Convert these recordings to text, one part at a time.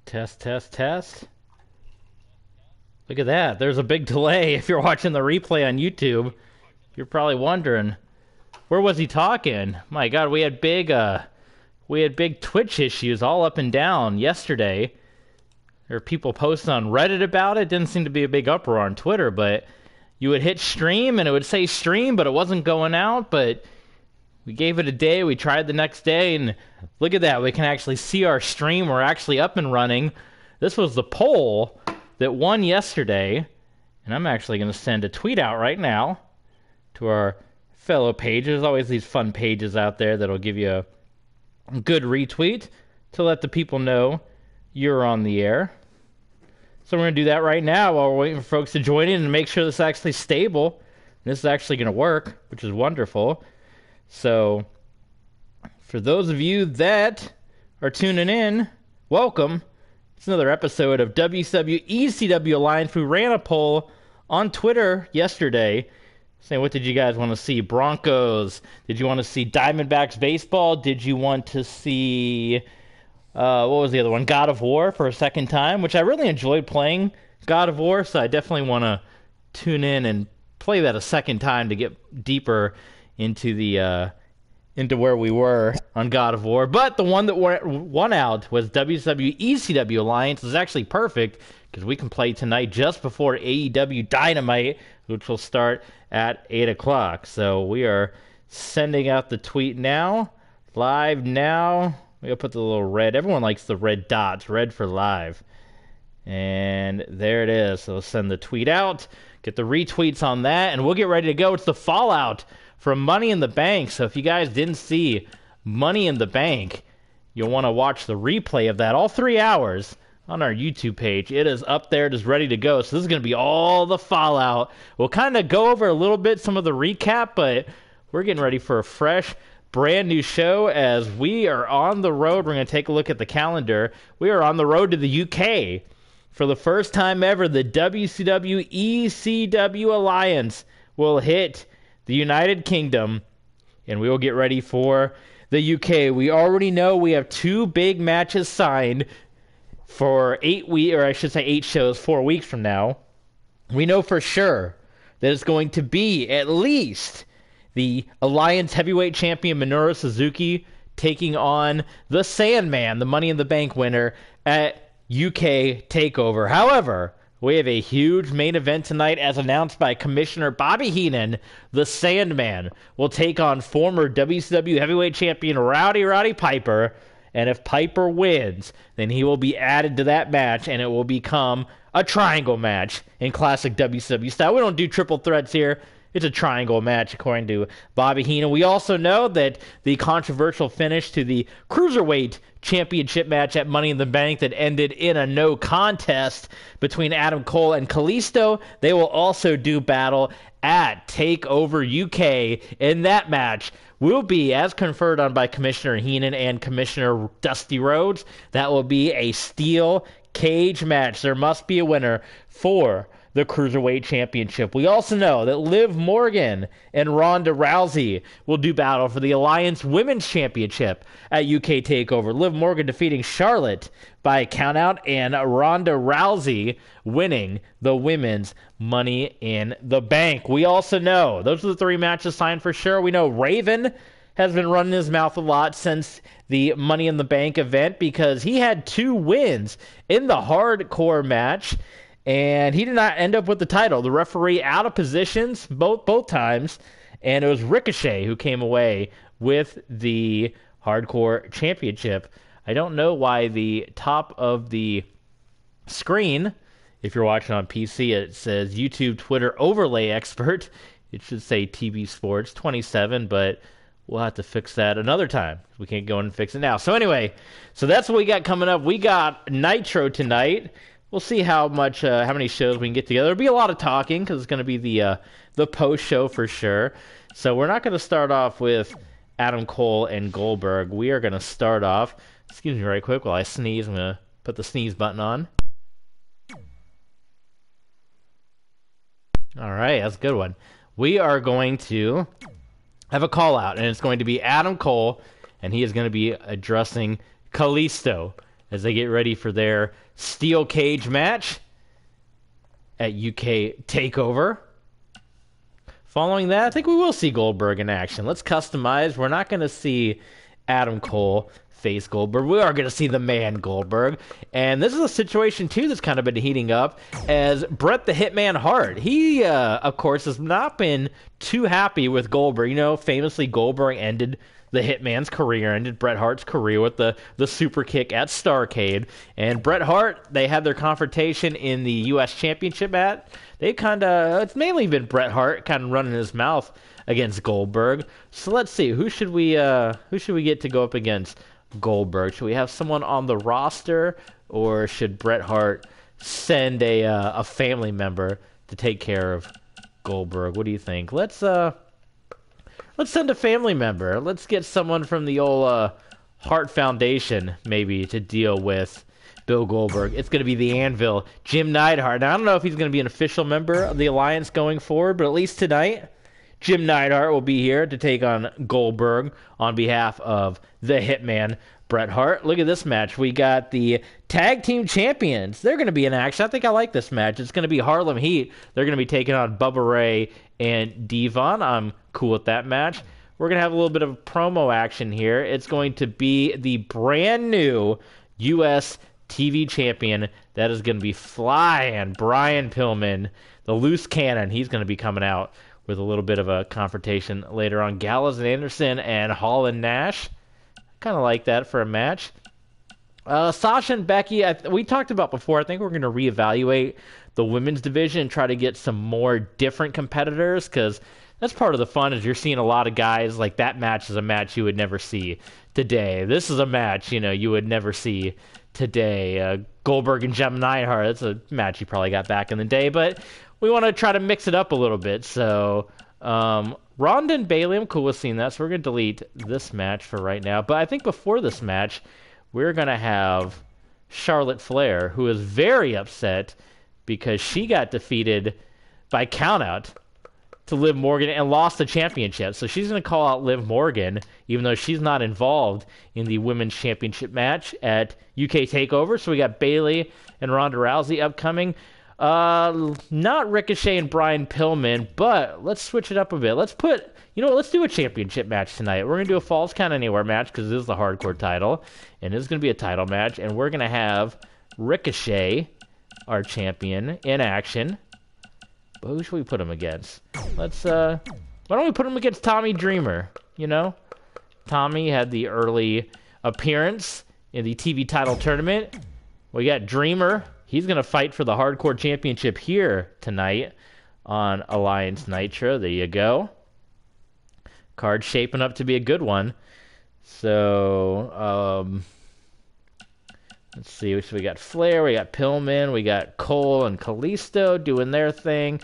Test, test, test. Look at that. There's a big delay if you're watching the replay on YouTube. You're probably wondering, where was he talking? My God, we had big Twitch issues all up and down yesterday. There were people posting on Reddit about it. Didn't seem to be a big uproar on Twitter, but you would hit stream and it would say stream, but it wasn't going out. But we gave it a day. We tried the next day, and look at that. We can actually see our stream. We're actually up and running. This was the poll that won yesterday, and I'm actually going to send a tweet out right now to our fellow pages. There's always these fun pages out there that'll give you a good retweet to let the people know you're on the air. So we're going to do that right now while we're waiting for folks to join in and make sure this is actually stable. And this is actually going to work, which is wonderful. So, for those of you that are tuning in, welcome. It's another episode of WCW ECW Alliance. We ran a poll on Twitter yesterday saying, what did you guys want to see? Broncos? Did you want to see Diamondbacks baseball? Did you want to see, what was the other one? God of War for a second time, which I really enjoyed playing God of War, so I definitely want to tune in and play that a second time to get deeper into where we were on God of War. But the one that won out was WCW ECW Alliance. Is actually perfect because we can play tonight just before AEW Dynamite, which will start at 8 o'clock. So we are sending out the tweet now, live now. We'll put the little red. Everyone likes the red dots, red for live. And there it is. So we'll send the tweet out, get the retweets on that, and we'll get ready to go. It's the fallout from Money in the Bank. So if you guys didn't see Money in the Bank, you'll want to watch the replay of that, all 3 hours, on our YouTube page. It is up there. It is ready to go. So this is going to be all the fallout. We'll kind of go over a little bit some of the recap, but we're getting ready for a fresh, brand new show as we are on the road. We're going to take a look at the calendar. We are on the road to the UK. For the first time ever, the WCW ECW Alliance will hit the United Kingdom, and we will get ready for the UK. We already know we have 2 big matches signed for 8 shows 4 weeks from now. We know for sure that it's going to be at least the Alliance Heavyweight Champion Minoru Suzuki taking on the Sandman, the Money in the Bank winner, at UK TakeOver. However, we have a huge main event tonight as announced by Commissioner Bobby Heenan. The Sandman will take on former WCW Heavyweight Champion Roddy Piper. And if Piper wins, then he will be added to that match, and it will become a triangle match in classic WCW style. We don't do triple threats here. It's a triangle match, according to Bobby Heenan. We also know that the controversial finish to the Cruiserweight Championship match at Money in the Bank that ended in a no contest between Adam Cole and Kalisto, they will also do battle at TakeOver UK. In that match will be, as conferred on by Commissioner Heenan and Commissioner Dusty Rhodes, that will be a steel cage match. There must be a winner for the Cruiserweight Championship. We also know that Liv Morgan and Ronda Rousey will do battle for the Alliance Women's Championship at UK TakeOver. Liv Morgan defeating Charlotte by a countout, and Ronda Rousey winning the Women's Money in the Bank. We also know, those are the 3 matches signed for sure. We know Raven has been running his mouth a lot since the Money in the Bank event because he had 2 wins in the hardcore match, and he did not end up with the title. The referee out of positions both times, and it was Ricochet who came away with the hardcore championship. I don't know why the top of the screen, if you're watching on PC, it says YouTube Twitter overlay expert. It should say TV Sports 27, but we'll have to fix that another time. We can't go in and fix it now. So anyway, so that's what we got coming up. We got Nitro tonight. We'll see how many shows we can get together. There'll be a lot of talking because it's going to be the post show for sure. So we're not going to start off with Adam Cole and Goldberg. We are going to start off. Excuse me, right quick while I sneeze. I'm going to put the sneeze button on. All right, that's a good one. We are going to have a call out, and it's going to be Adam Cole, and he is going to be addressing Kalisto. as they get ready for their steel cage match at UK TakeOver. Following that, I think we will see Goldberg in action. Let's customize. We're not going to see Adam Cole face Goldberg. We are going to see the man Goldberg. And this is a situation, too, that's kind of been heating up as Bret the Hitman Hart. He, of course, has not been too happy with Goldberg. You know, famously, Goldberg ended the Hitman's career, ended Bret Hart's career with the super kick at Starrcade. And Bret Hart, they had their confrontation in the U.S. Championship match. They it's mainly been Bret Hart kind of running his mouth against Goldberg. So let's see, who should we get to go up against Goldberg? Should we have someone on the roster, or should Bret Hart send a family member to take care of Goldberg? What do you think? Let's send a family member. Let's get someone from the old Hart Foundation maybe to deal with Bill Goldberg. It's going to be the Anvil, Jim Neidhart. Now, I don't know if he's going to be an official member of the Alliance going forward, but at least tonight, Jim Neidhart will be here to take on Goldberg on behalf of the Hitman, Bret Hart. Look at this match. We got the Tag Team Champions. They're going to be in action. I think I like this match. It's going to be Harlem Heat. They're going to be taking on Bubba Ray and Devon. I'm cool with that match. We're going to have a little bit of promo action here. It's going to be the brand new U.S. TV champion. That is going to be flying Brian Pillman, the loose cannon. He's going to be coming out with a little bit of a confrontation later on. Gallows and Anderson and Hall and Nash. Kind of like that for a match. Sasha and Becky, we talked about before. I think we're going to reevaluate the women's division and try to get some more different competitors, because that's part of the fun, is you're seeing a lot of guys. Like, that match is a match you would never see today. This is a match, you would never see today. Goldberg and Jim Neidhart, that's a match you probably got back in the day, but we want to try to mix it up a little bit. So, Ronda and Bayley, I'm cool with seeing that, so we're going to delete this match for right now. But I think before this match, we're going to have Charlotte Flair, who is very upset because she got defeated by countout to Liv Morgan and lost the championship. So she's going to call out Liv Morgan, even though she's not involved in the women's championship match at UK TakeOver. So we got Bayley and Ronda Rousey upcoming. Not Ricochet and Brian Pillman, but let's switch it up a bit. Let's do a championship match tonight. We're going to do a Falls Count Anywhere match because it is the hardcore title, and it's going to be a title match, and we're going to have Ricochet, our champion, in action. But who should we put him against? Why don't we put him against Tommy Dreamer, Tommy had the early appearance in the TV title tournament. We got Dreamer. He's going to fight for the Hardcore Championship here tonight on Alliance Nitro. There you go. Card shaping up to be a good one. So, let's see. We got Flair, we got Pillman, we got Cole and Kalisto doing their thing.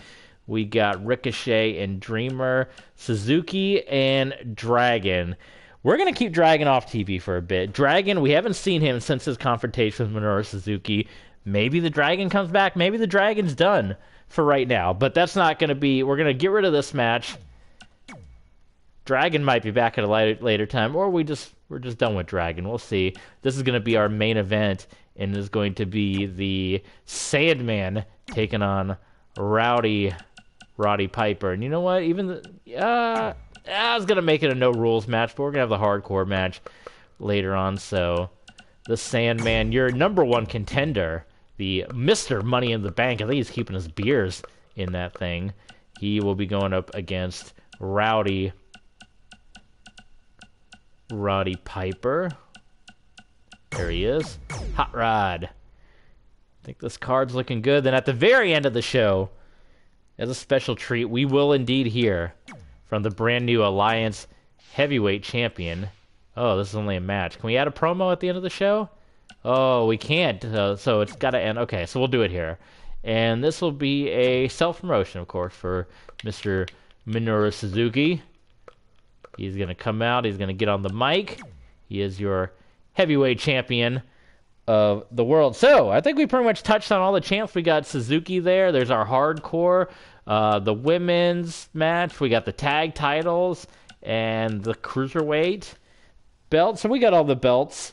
We got Ricochet and Dreamer, Suzuki and Dragon. We're going to keep Dragon off TV for a bit. Dragon, we haven't seen him since his confrontation with Minoru Suzuki. Maybe the Dragon comes back. Maybe the Dragon's done for right now. But that's not going to be... We're going to get rid of this match. Dragon might be back at a later time. Or we're just done with Dragon. We'll see. This is going to be our main event. And is going to be the Sandman taking on Roddy Piper. And you know what? I was going to make it a no-rules match. But we're going to have the hardcore match later on. So the Sandman, your number one contender, the Mr. Money in the Bank. I think he's keeping his beers in that thing. He will be going up against Roddy Piper. There he is. Hot Rod. I think this card's looking good. Then at the very end of the show, as a special treat, we will indeed hear from the brand new Alliance Heavyweight Champion. Oh, this is only a match. Can we add a promo at the end of the show? Oh, we can't. So it's got to end. Okay, so we'll do it here. And this will be a self-promotion, of course, for Mr. Minoru Suzuki. He's going to come out. He's going to get on the mic. He is your heavyweight champion of the world. So, I think we pretty much touched on all the champs. We got Suzuki there. There's our hardcore, the women's match. We got the tag titles and the cruiserweight belt. So we got all the belts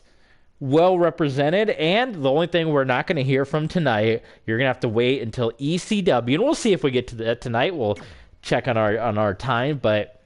well represented, and the only thing we're not going to hear from tonight, you're going to have to wait until ECW, and we'll see if we get to that tonight. We'll check on our time, but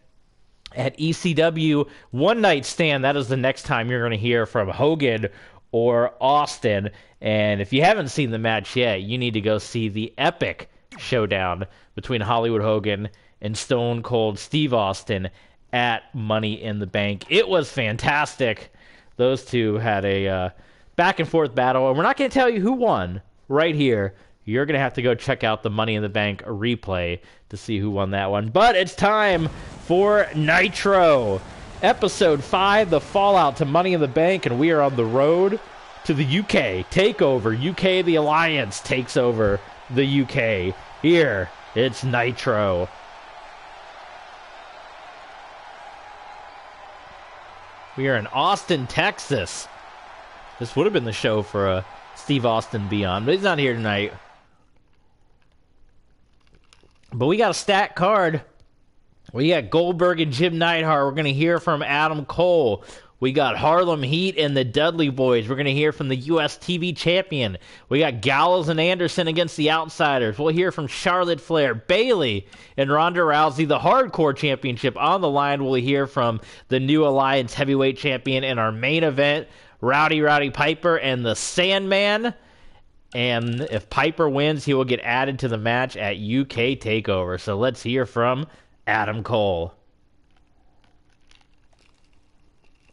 at ECW One Night Stand, that is the next time you're going to hear from Hogan or Austin. And if you haven't seen the match yet, you need to go see the epic showdown between Hollywood Hogan and Stone Cold Steve Austin at Money in the Bank. It was fantastic. Those two had a back and forth battle, and we're not going to tell you who won right here. You're going to have to go check out the Money in the Bank replay to see who won that one. But it's time for Nitro. Episode 5, the fallout to Money in the Bank, and we are on the road to the UK takeover. UK, the Alliance, takes over the UK. Here, it's Nitro. We are in Austin, Texas. This would have been the show for Steve Austin Beyond, but he's not here tonight. But we got a stacked card. We got Goldberg and Jim Neidhart. We're going to hear from Adam Cole. We got Harlem Heat and the Dudley Boys. We're going to hear from the U.S. TV champion. We got Gallows and Anderson against the Outsiders. We'll hear from Charlotte Flair, Bayley, and Ronda Rousey. The Hardcore Championship on the line. We'll hear from the new Alliance Heavyweight Champion in our main event, Roddy Piper and the Sandman. And if Piper wins, he will get added to the match at UK TakeOver. So let's hear from Adam Cole.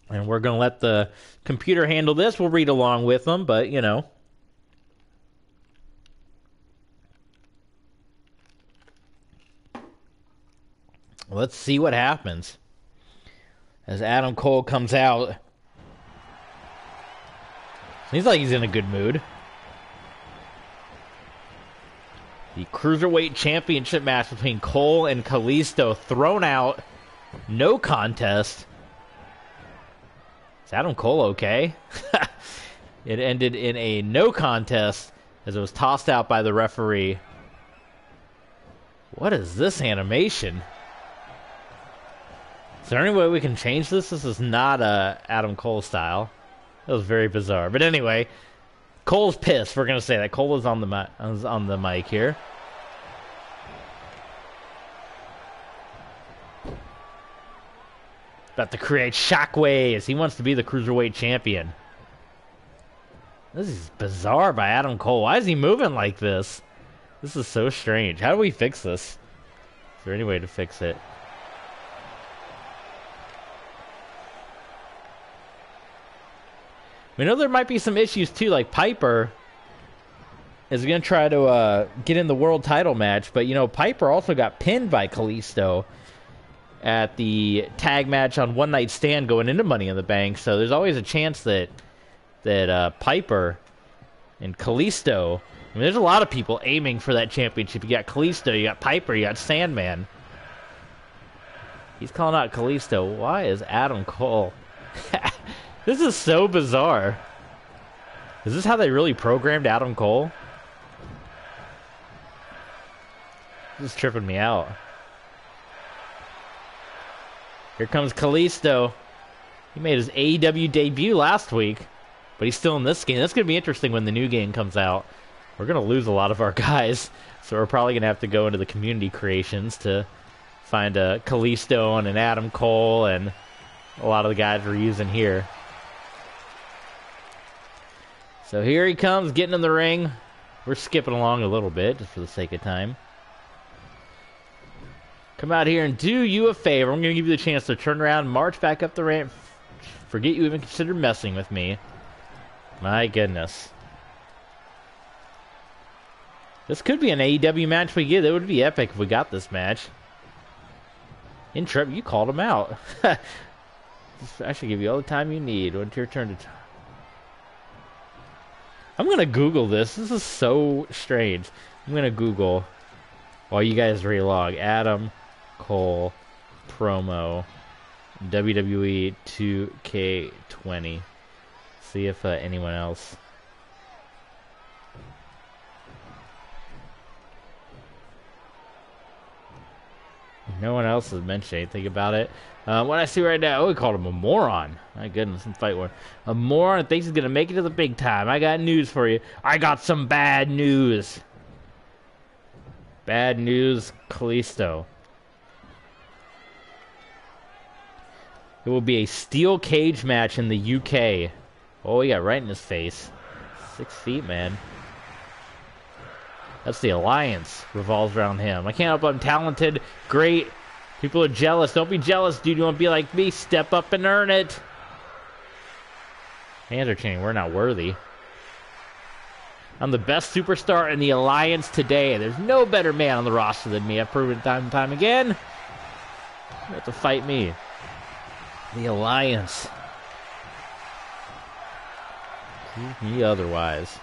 And we're going to let the computer handle this. We'll read along with them, but, you know. Let's see what happens as Adam Cole comes out. Seems like he's in a good mood. The Cruiserweight Championship match between Cole and Kalisto thrown out. No contest. Is Adam Cole okay? It ended in a no contest as it was tossed out by the referee. What is this animation? Is there any way we can change this? This is not Adam Cole style. That was very bizarre. But anyway, Cole's pissed. We're going to say that. Cole is on the mic here. About to create shockwaves. He wants to be the Cruiserweight Champion. This is bizarre by Adam Cole. Why is he moving like this? This is so strange. How do we fix this? Is there any way to fix it? We know there might be some issues too, like Piper is going to try to get in the world title match, but you know, Piper also got pinned by Kalisto at the tag match on One Night Stand going into Money in the Bank, so there's always a chance that Piper and Kalisto, I mean, there's a lot of people aiming for that championship. You got Kalisto, you got Piper, you got Sandman. He's calling out Kalisto. Why is Adam Cole? This is so bizarre. Is this how they really programmed Adam Cole? This is tripping me out. Here comes Kalisto. He made his AEW debut last week, but he's still in this game. That's going to be interesting when the new game comes out. We're going to lose a lot of our guys, so we're probably going to have to go into the community creations to find a Kalisto and an Adam Cole and a lot of the guys we're using here. So here he comes, getting in the ring. We're skipping along a little bit, just for the sake of time. Come out here and do you a favor. I'm going to give you the chance to turn around, march back up the ramp. Forget you even considered messing with me. My goodness. This could be an AEW match we get. It would be epic if we got this match. Intrep, you called him out. I should give you all the time you need. When it's your turn to... I'm going to Google this. This is so strange. I'm going to Google while you guys relog. Adam Cole promo WWE 2K20. See if anyone else. No one else has mentioned anything about it. What I see right now, we called him a moron. My goodness, some fight one. A moron thinks he's going to make it to the big time. I got news for you. I got some bad news. Bad news, Kalisto. It will be a steel cage match in the UK. Oh, he got right in his face. 6 feet, man. That's the alliance. Revolves around him. I can't help I'm talented. Great. People are jealous. Don't be jealous, dude. You want to be like me. Step up and earn it. Hands are chanting. We're not worthy. I'm the best superstar in the alliance today. There's no better man on the roster than me. I've proven it time and time again. You have to fight me. The alliance. Prove me otherwise.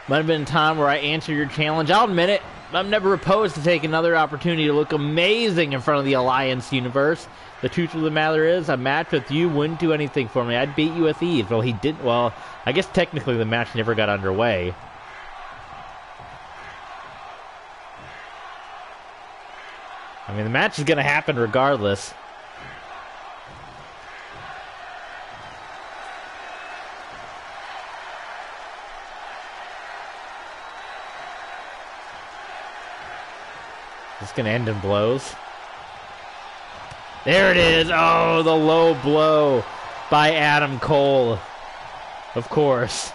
Might have been a time where I answered your challenge. I'll admit it. I'm never opposed to take another opportunity to look amazing in front of the Alliance universe. The truth of the matter is, a match with you wouldn't do anything for me. I'd beat you with ease. Well, he didn't. Well, I guess technically the match never got underway. I mean, the match is going to happen regardless. It's going to end in blows. There it is. Oh, the low blow by Adam Cole. Of course.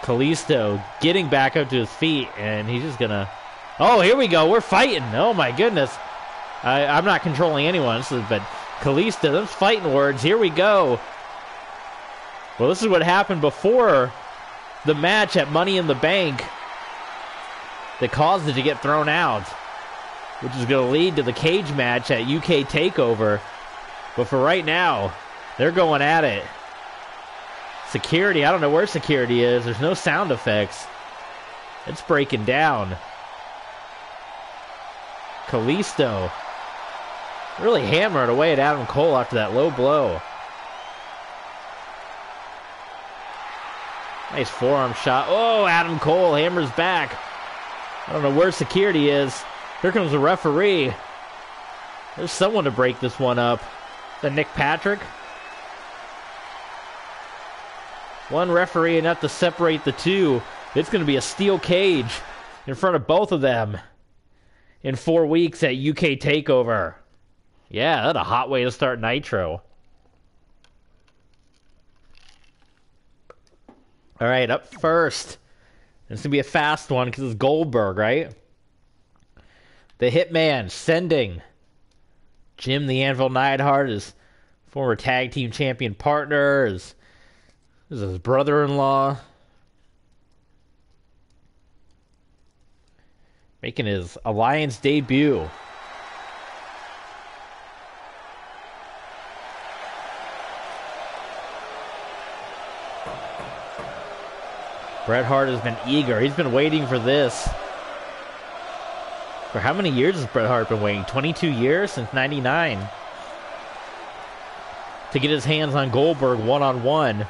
Kalisto getting back up to his feet, and he's just going to... Oh, here we go. We're fighting. Oh, my goodness. I'm not controlling anyone, but Kalisto, those fighting words. Here we go. Well, this is what happened before the match at Money in the Bank that caused it to get thrown out, which is going to lead to the cage match at UK TakeOver. But for right now, they're going at it. Security, I don't know where security is. There's no sound effects. It's breaking down. Kalisto really hammered away at Adam Cole after that low blow. Nice forearm shot. Oh, Adam Cole hammers back. I don't know where security is. Here comes the referee. There's someone to break this one up. Is that Nick Patrick? One referee enough to separate the two. It's going to be a steel cage in front of both of them in 4 weeks at UK TakeOver. Yeah, that's a hot way to start Nitro. All right, up first. It's going to be a fast one because it's Goldberg, right? The Hitman sending Jim the Anvil Neidhart, his former tag team champion partner, his brother-in-law, making his Alliance debut. Bret Hart has been eager. He's been waiting for this. For how many years has Bret Hart been waiting? 22 years? Since 99. To get his hands on Goldberg one-on-one.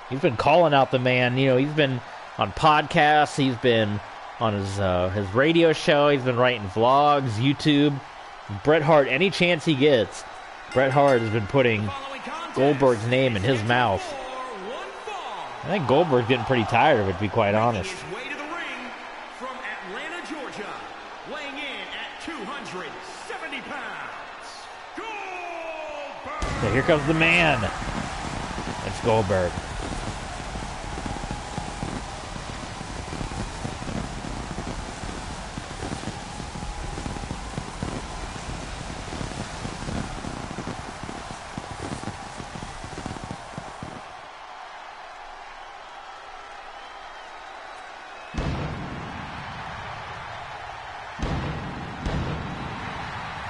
He's been calling out the man. You know, he's been on podcasts. He's been on his radio show. He's been writing vlogs, YouTube. Bret Hart, any chance he gets, Bret Hart has been putting Goldberg's name in his mouth. I think Goldberg's getting pretty tired of it, to be quite honest. Way to the ring from Atlanta, Georgia, weighing in at 270 pounds, Goldberg! So here comes the man. It's Goldberg.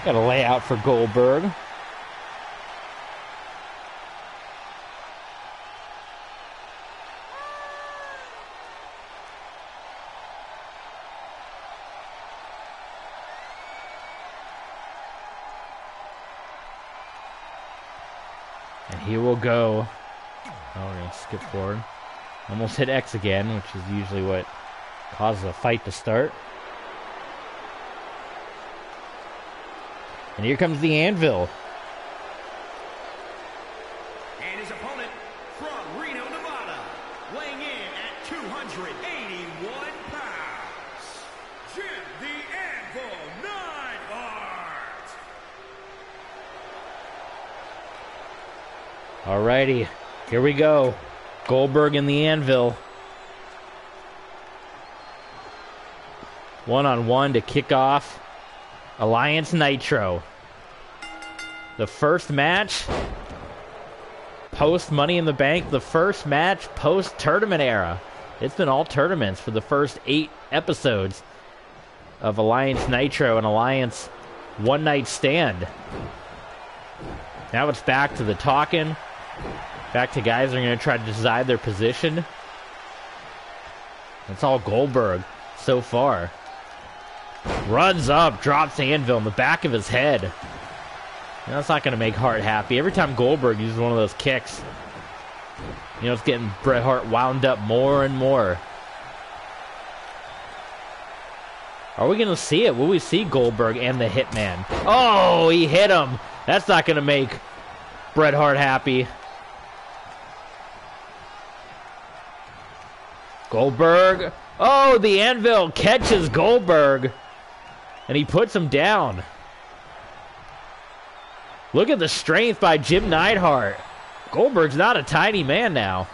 Got a layout for Goldberg. And he will go. Oh, we're going to skip forward. Almost hit X again, which is usually what Causes a fight to start. And here comes the Anvil. And his opponent from Reno, Nevada, weighing in at 281 pounds, Jim the Anvil Neidhart. Alrighty, here we go. Goldberg and the Anvil. One-on-one to kick off Alliance Nitro. The first match post Money in the Bank. The first match post tournament era. It's been all tournaments for the first 8 episodes of Alliance Nitro and Alliance One Night Stand. Now it's back to the talking. Back to guys that are going to try to decide their position. It's all Goldberg so far. Runs up, drops Anvil in the back of his head. That's not going to make Hart happy. Every time Goldberg uses one of those kicks, you know, it's getting Bret Hart wound up more and more. Are we going to see it? Will we see Goldberg and the Hitman? Oh, he hit him. That's not going to make Bret Hart happy. Goldberg. Oh, the Anvil catches Goldberg. And he puts him down. Look at the strength by Jim Neidhart. Goldberg's not a tiny man now.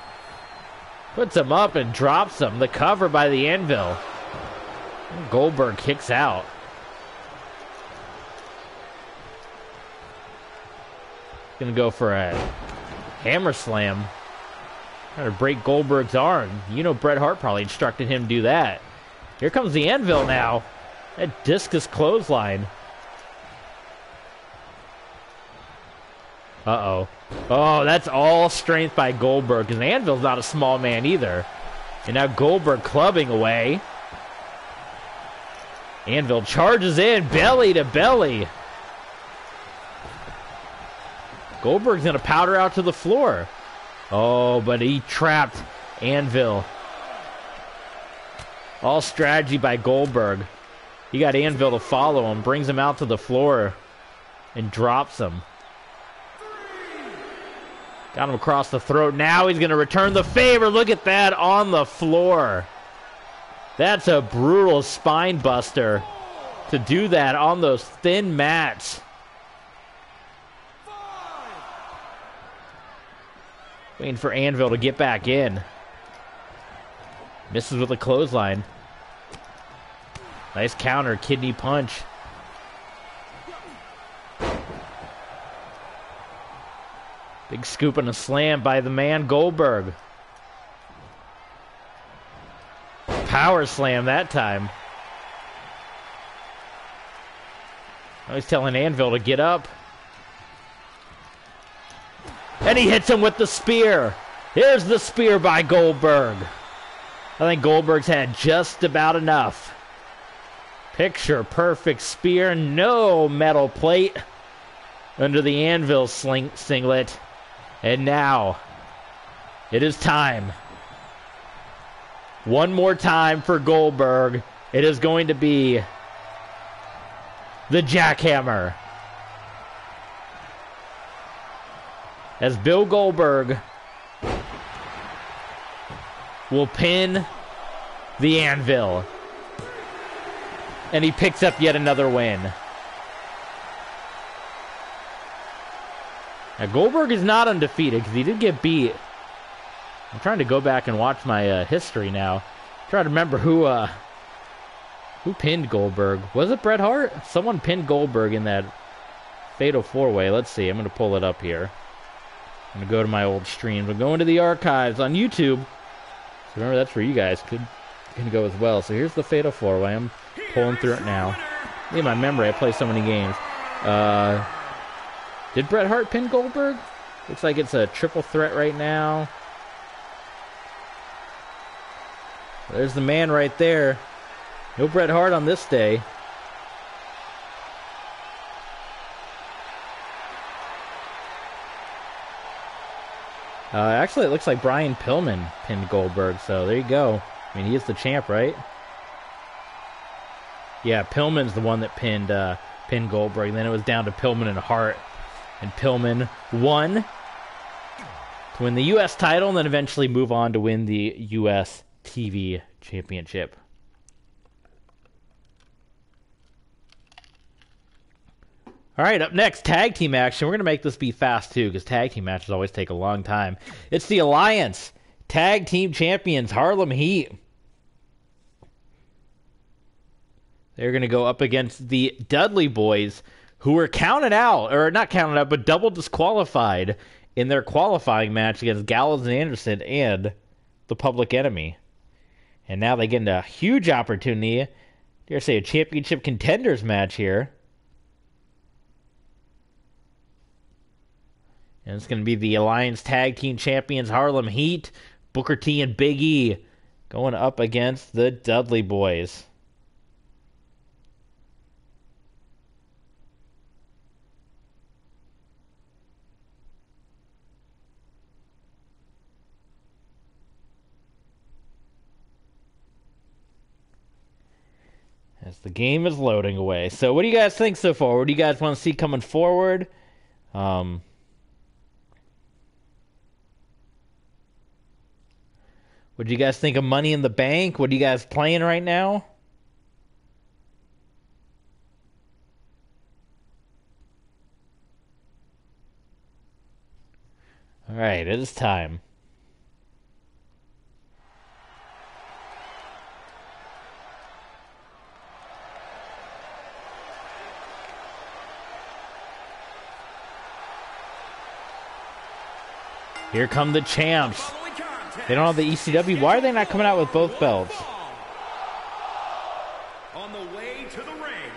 Puts him up and drops him. The cover by the Anvil. Goldberg kicks out. Gonna go for a hammer slam. Trying to break Goldberg's arm. You know Bret Hart probably instructed him to do that. Here comes the Anvil now. That discus clothesline. Uh-oh. Oh, that's all strength by Goldberg, because Anvil's not a small man either. And now Goldberg clubbing away. Anvil charges in, belly to belly. Goldberg's going to powder out to the floor. Oh, but he trapped Anvil. All strategy by Goldberg. He got Anvil to follow him, brings him out to the floor, and drops him. Got him across the throat. Now he's going to return the favor. Look at that on the floor. That's a brutal spine buster to do that on those thin mats. Waiting for Anvil to get back in. Misses with a clothesline. Nice counter, kidney punch. Big scoop and a slam by the man Goldberg. Power slam that time. Now he's telling Anvil to get up. And he hits him with the spear. Here's the spear by Goldberg. I think Goldberg's had just about enough. Picture perfect spear. No metal plate under the Anvil singlet. And now, it is time. One more time for Goldberg. It is going to be the jackhammer. As Bill Goldberg will pin the Anvil. And he picks up yet another win. Now Goldberg is not undefeated because he did get beat. I'm trying to go back and watch my history now. Trying to remember who pinned Goldberg. Was it Bret Hart? Someone pinned Goldberg in that Fatal 4-Way. Let's see. I'm going to pull it up here. I'm going to go to my old streams. I'm going to the archives on YouTube. So remember, that's where you guys can go as well. So here's the Fatal 4-Way. I'm pulling through it now. Look at my memory. I play so many games. Did Bret Hart pin Goldberg? Looks like it's a triple threat right now. There's the man right there. No Bret Hart on this day. Actually, it looks like Brian Pillman pinned Goldberg, so there you go. I mean, he is the champ, right? Yeah, Pillman's the one that pinned Goldberg. And then it was down to Pillman and Hart. And Pillman won to win the U.S. title and then eventually move on to win the U.S. TV Championship. All right, up next, tag team action. We're going to make this be fast, too, because tag team matches always take a long time. It's the Alliance Tag Team Champions, Harlem Heat. They're going to go up against the Dudley Boys, who were counted out, or not counted out, but double disqualified in their qualifying match against Gallows and Anderson and the Public Enemy. And now they get a huge opportunity, dare say a championship contenders match here. And it's going to be the Alliance Tag Team Champions, Harlem Heat, Booker T and Big E, going up against the Dudley Boys. As the game is loading away. So what do you guys think so far? What do you guys want to see coming forward? What do you guys think of Money in the Bank? What are you guys playing right now? All right, it is time. Here come the champs. They don't have the ECW. Why are they not coming out with both belts? On the way to the ring,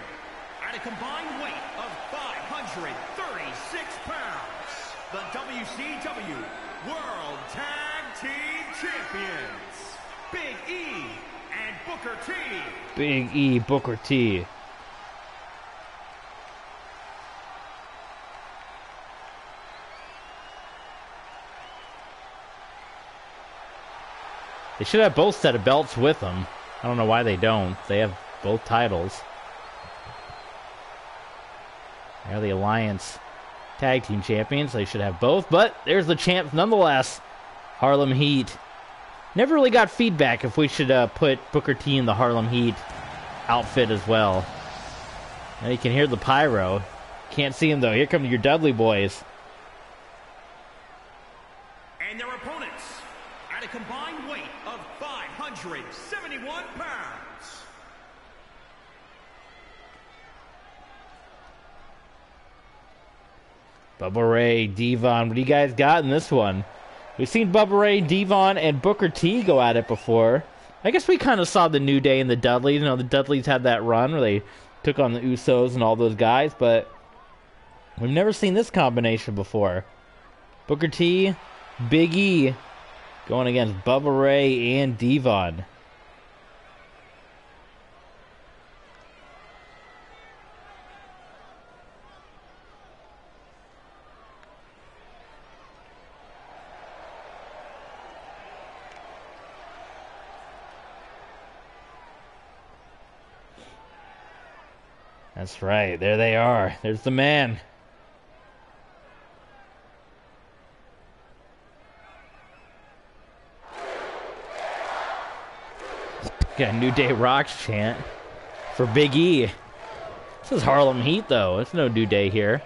at a combined weight of 536 pounds, the WCW World Tag Team Champions, Big E and Booker T. Big E, Booker T. They should have both set of belts with them. I don't know why they don't. They have both titles. They're the Alliance Tag Team Champions. They should have both, but there's the champs nonetheless. Harlem Heat. Never really got feedback if we should put Booker T in the Harlem Heat outfit as well. Now you can hear the pyro. Can't see him though. Here come your Dudley Boys. And their opponents, at a combined weight of 571 pounds. Bubba Ray, Devon, what do you guys got in this one? We've seen Bubba Ray, Devon, and Booker T go at it before. I guess we kind of saw the New Day and the Dudleys. You know, the Dudleys had that run where they took on the Usos and all those guys, but we've never seen this combination before. Booker T, Big E, going against Bubba Ray and Devon. That's right, there they are. There's the man. Got a New Day Rocks chant for Big E. This is Harlem Heat, though. It's no New Day here.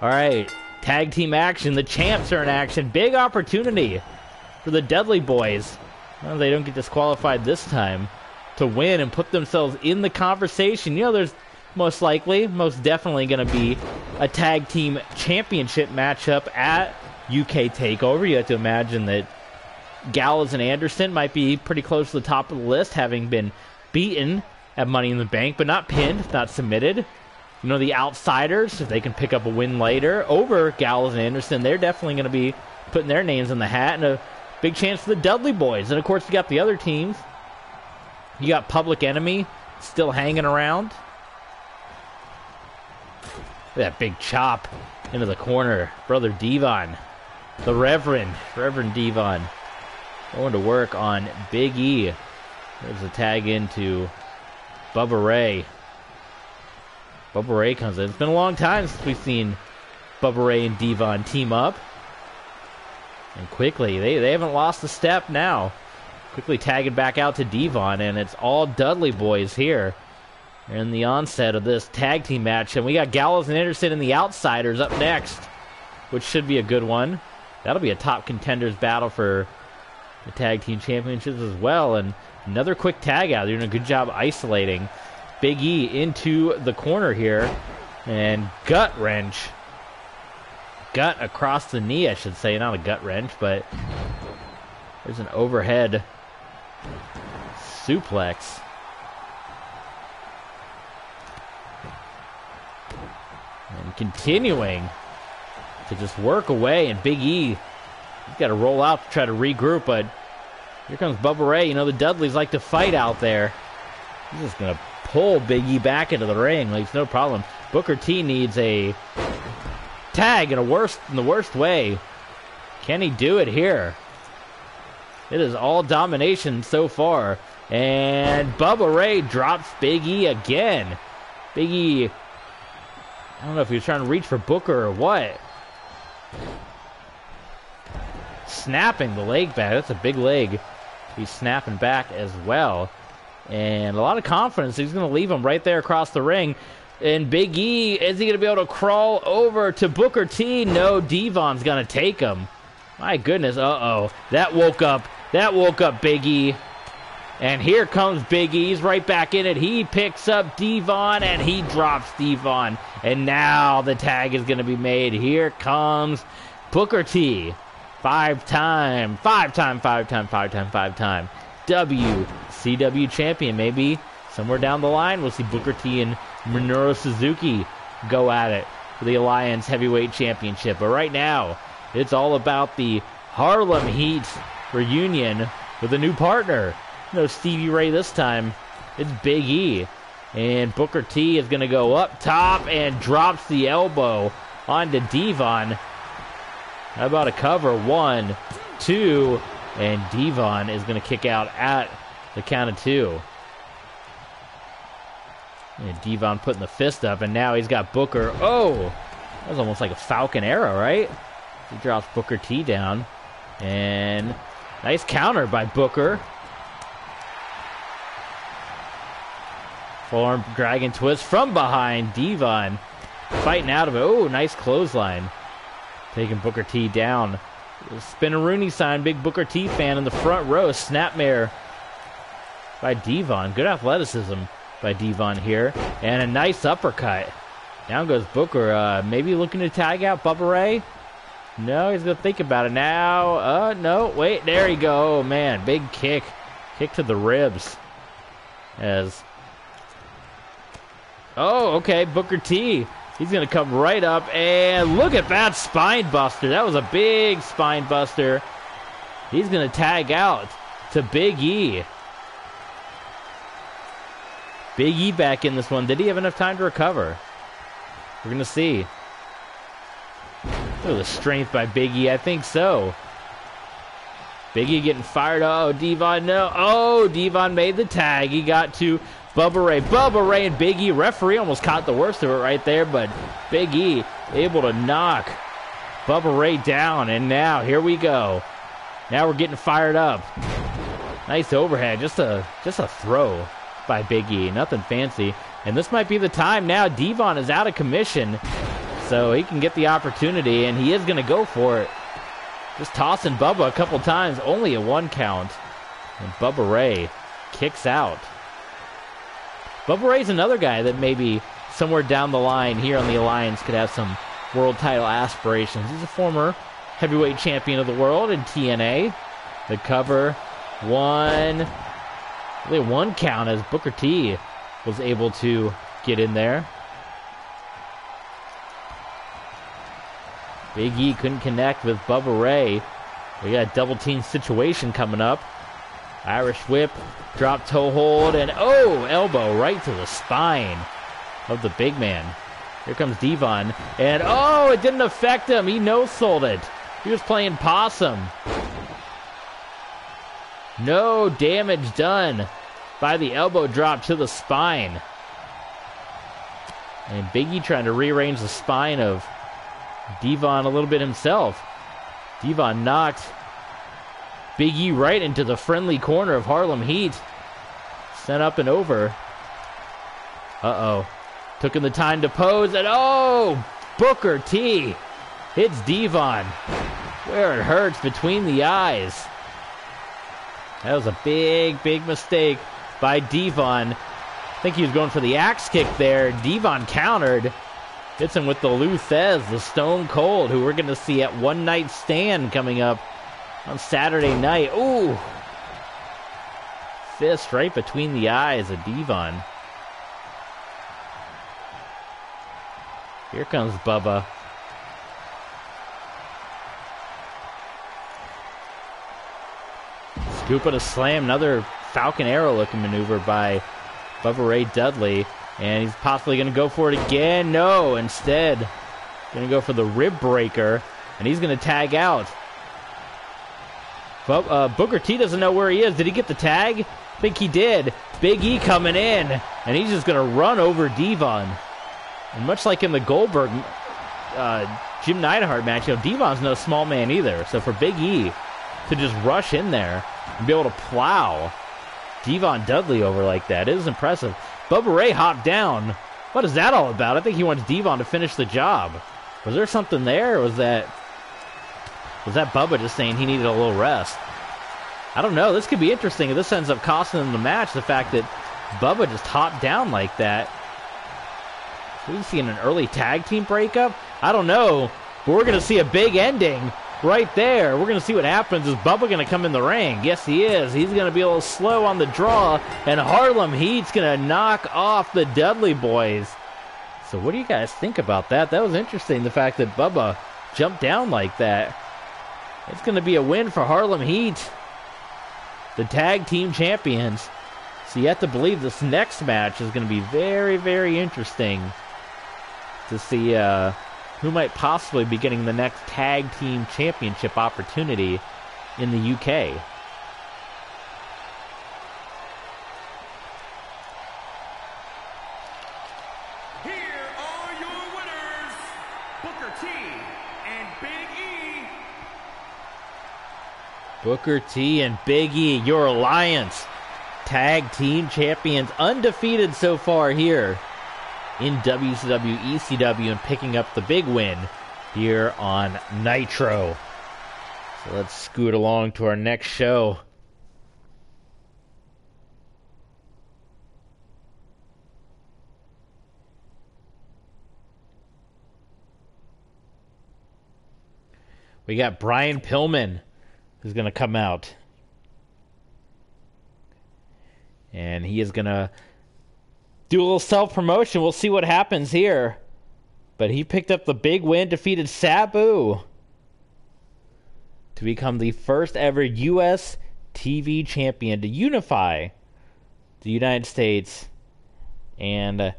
All right, tag team action. The champs are in action. Big opportunity for the Dudley Boys. Well, they don't get disqualified this time to win and put themselves in the conversation. You know, there's most definitely going to be a tag team championship matchup at UK TakeOver. You have to imagine that Gallows and Anderson might be pretty close to the top of the list, having been beaten at Money in the Bank, but not pinned, not submitted. You know, the outsiders, if they can pick up a win later over Gallows and Anderson, they're definitely going to be putting their names in the hat, and a big chance for the Dudley Boys. And, of course, you got the other teams. You got Public Enemy still hanging around. Look at that big chop into the corner. Brother Devon, the Reverend Devon, going to work on Big E. There's a tag into Bubba Ray. Bubba Ray comes in. It's been a long time since we've seen Bubba Ray and Devon team up. And quickly, they haven't lost a step now. Quickly tagging back out to Devon, and it's all Dudley boys here. They're in the onset of this tag team match, and we got Gallows and Anderson and the Outsiders up next, which should be a good one. That'll be a top contenders battle for the tag team championships as well. And another quick tag out. They're doing a good job isolating Big E into the corner here, and gut wrench. Gut across the knee, I should say. Not a gut wrench, but there's an overhead suplex. And continuing to just work away, and Big E, he's got to roll out to try to regroup, but here comes Bubba Ray. You know, the Dudleys like to fight out there. He's just going to pull Big E back into the ring. Like, it's no problem. Booker T needs a tag in the worst way. Can he do it here? It is all domination so far. And Bubba Ray drops Big E again. Big E, I don't know if he was trying to reach for Booker or what. Snapping the leg back. That's a big leg. He's snapping back as well. And a lot of confidence. He's going to leave him right there across the ring. And Big E, is he going to be able to crawl over to Booker T? No, Devon's going to take him. My goodness, uh-oh. That woke up Big E. And here comes Big E. He's right back in it. He picks up Devon, and he drops Devon. And now the tag is going to be made. Here comes Booker T. Five-time WCW champion. Maybe somewhere down the line we'll see Booker T and Minoru Suzuki go at it for the Alliance Heavyweight Championship. But right now, it's all about the Harlem Heat reunion with a new partner. No Stevie Ray this time. It's Big E. And Booker T is going to go up top and drops the elbow onto Devon. How about a cover? 1, 2, and Devon is going to kick out at the count of 2. And Devon putting the fist up, and now he's got Booker. Oh! That was almost like a Falcon arrow, right? He drops Booker T down. And nice counter by Booker. Forearm dragon twist from behind. Devon fighting out of it. Oh, nice clothesline. Taking Booker T down. Spin-a-Rooney sign. Big Booker T fan in the front row. Snapmare by Devon. Good athleticism by Devon here. And a nice uppercut. Down goes Booker. Maybe looking to tag out Bubba Ray. No, he's going to think about it now. No, wait. There you go. Oh, man. Big kick. Kick to the ribs. Oh, okay. Booker T. He's going to come right up. And look at that spine buster. That was a big spine buster. He's going to tag out to Big E. Big E back in this one. Did he have enough time to recover? We're going to see. Look at the strength by Big E. I think so. Big E getting fired. Oh, Devon, no. Oh, Devon made the tag. He got to Bubba Ray. Bubba Ray and Big E. Referee almost caught the worst of it right there, but Big E able to knock Bubba Ray down. And now, here we go. Now we're getting fired up. Nice overhead. Just a throw by Big E. Nothing fancy. And this might be the time now. Devon is out of commission, so he can get the opportunity, and he is going to go for it. Just tossing Bubba a couple times. Only a 1 count. And Bubba Ray kicks out. Bubba Ray's another guy that maybe somewhere down the line here on the Alliance could have some world title aspirations. He's a former heavyweight champion of the world in TNA. The cover, 1. Only 1 count as Booker T was able to get in there. Big E couldn't connect with Bubba Ray. We got a double team situation coming up. Irish whip, drop toe hold, and oh, elbow right to the spine of the big man. Here comes Devon, and oh, it didn't affect him. He no-sold it. He was playing possum. No damage done by the elbow drop to the spine. And Big E trying to rearrange the spine of Devon a little bit himself. Devon knocked Big E right into the friendly corner of Harlem Heat. Sent up and over. Uh-oh. Took him the time to pose, and oh! Booker T hits Devon where it hurts, between the eyes. That was a big, big mistake by Devon. I think he was going for the axe kick there. Devon countered. Hits him with the Lou Thez, the Stone Cold, who we're going to see at One Night Stand coming up on Saturday night. Ooh! Fist right between the eyes of Devon. Here comes Bubba. Scoop and a slam. Another Falcon Arrow looking maneuver by Bubba Ray Dudley. And he's possibly going to go for it again. No, instead, going to go for the rib breaker. And he's going to tag out. Booker T doesn't know where he is. Did he get the tag? I think he did. Big E coming in. And he's just going to run over Devon. And much like in the Goldberg Jim Neidhart match, Devon's no small man either. So for Big E to just rush in there and be able to plow Devon Dudley over like that, it is impressive. Bubba Ray hopped down. What is that all about? I think he wants Devon to finish the job. Was there something there, or was that Bubba just saying he needed a little rest? I don't know. This could be interesting if this ends up costing him the match, the fact that Bubba just hopped down like that. Are we seeing an early tag team breakup? I don't know, but we're going to see a big ending right there. We're going to see what happens. Is Bubba going to come in the ring? Yes, he is. He's going to be a little slow on the draw, and Harlem Heat's going to knock off the Dudley Boys. So what do you guys think about that? That was interesting, the fact that Bubba jumped down like that. It's going to be a win for Harlem Heat, the tag team champions. So you have to believe this next match is going to be very, very interesting to see who might possibly be getting the next tag team championship opportunity in the UK. Here are your winners, Booker T and Big E. Booker T and Big E, your alliance tag team champions, undefeated so far here in WCW, ECW, and picking up the big win here on Nitro. So let's scoot along to our next show. We got Brian Pillman, who's going to come out. And he is going to do a little self-promotion. We'll see what happens here. But he picked up the big win, defeated Sabu to become the first ever U.S. TV champion to unify the United States and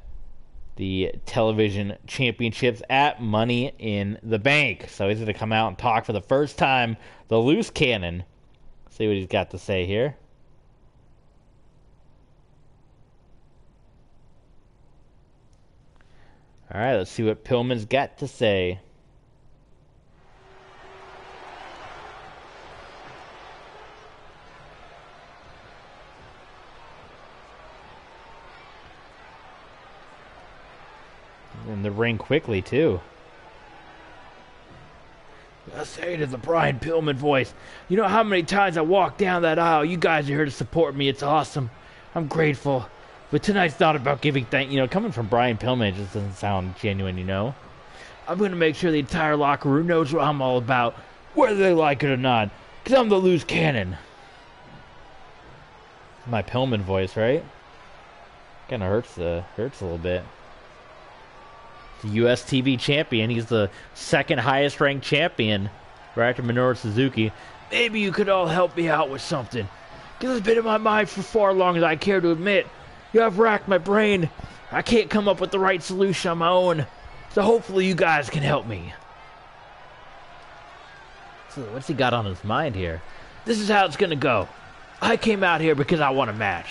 the television championships at Money in the Bank. So he's going to come out and talk for the first time, the loose cannon. See what he's got to say here. All right, let's see what Pillman's got to say. In the ring quickly, too. I say to the Brian Pillman voice, you know how many times I walk down that aisle? You guys are here to support me. It's awesome. I'm grateful. But tonight's not about giving thanks. You know, coming from Brian Pillman, it just doesn't sound genuine, you know? I'm going to make sure the entire locker room knows what I'm all about, whether they like it or not, because I'm the loose cannon. My Pillman voice, right? Kind of hurts a little bit. The U.S. TV champion. He's the second highest ranked champion right after Minoru Suzuki. Maybe you could all help me out with something, because it's been in my mind for far longer than I care to admit. You have racked my brain. I can't come up with the right solution on my own. So hopefully you guys can help me. So what's he got on his mind here? This is how it's going to go. I came out here because I want a match.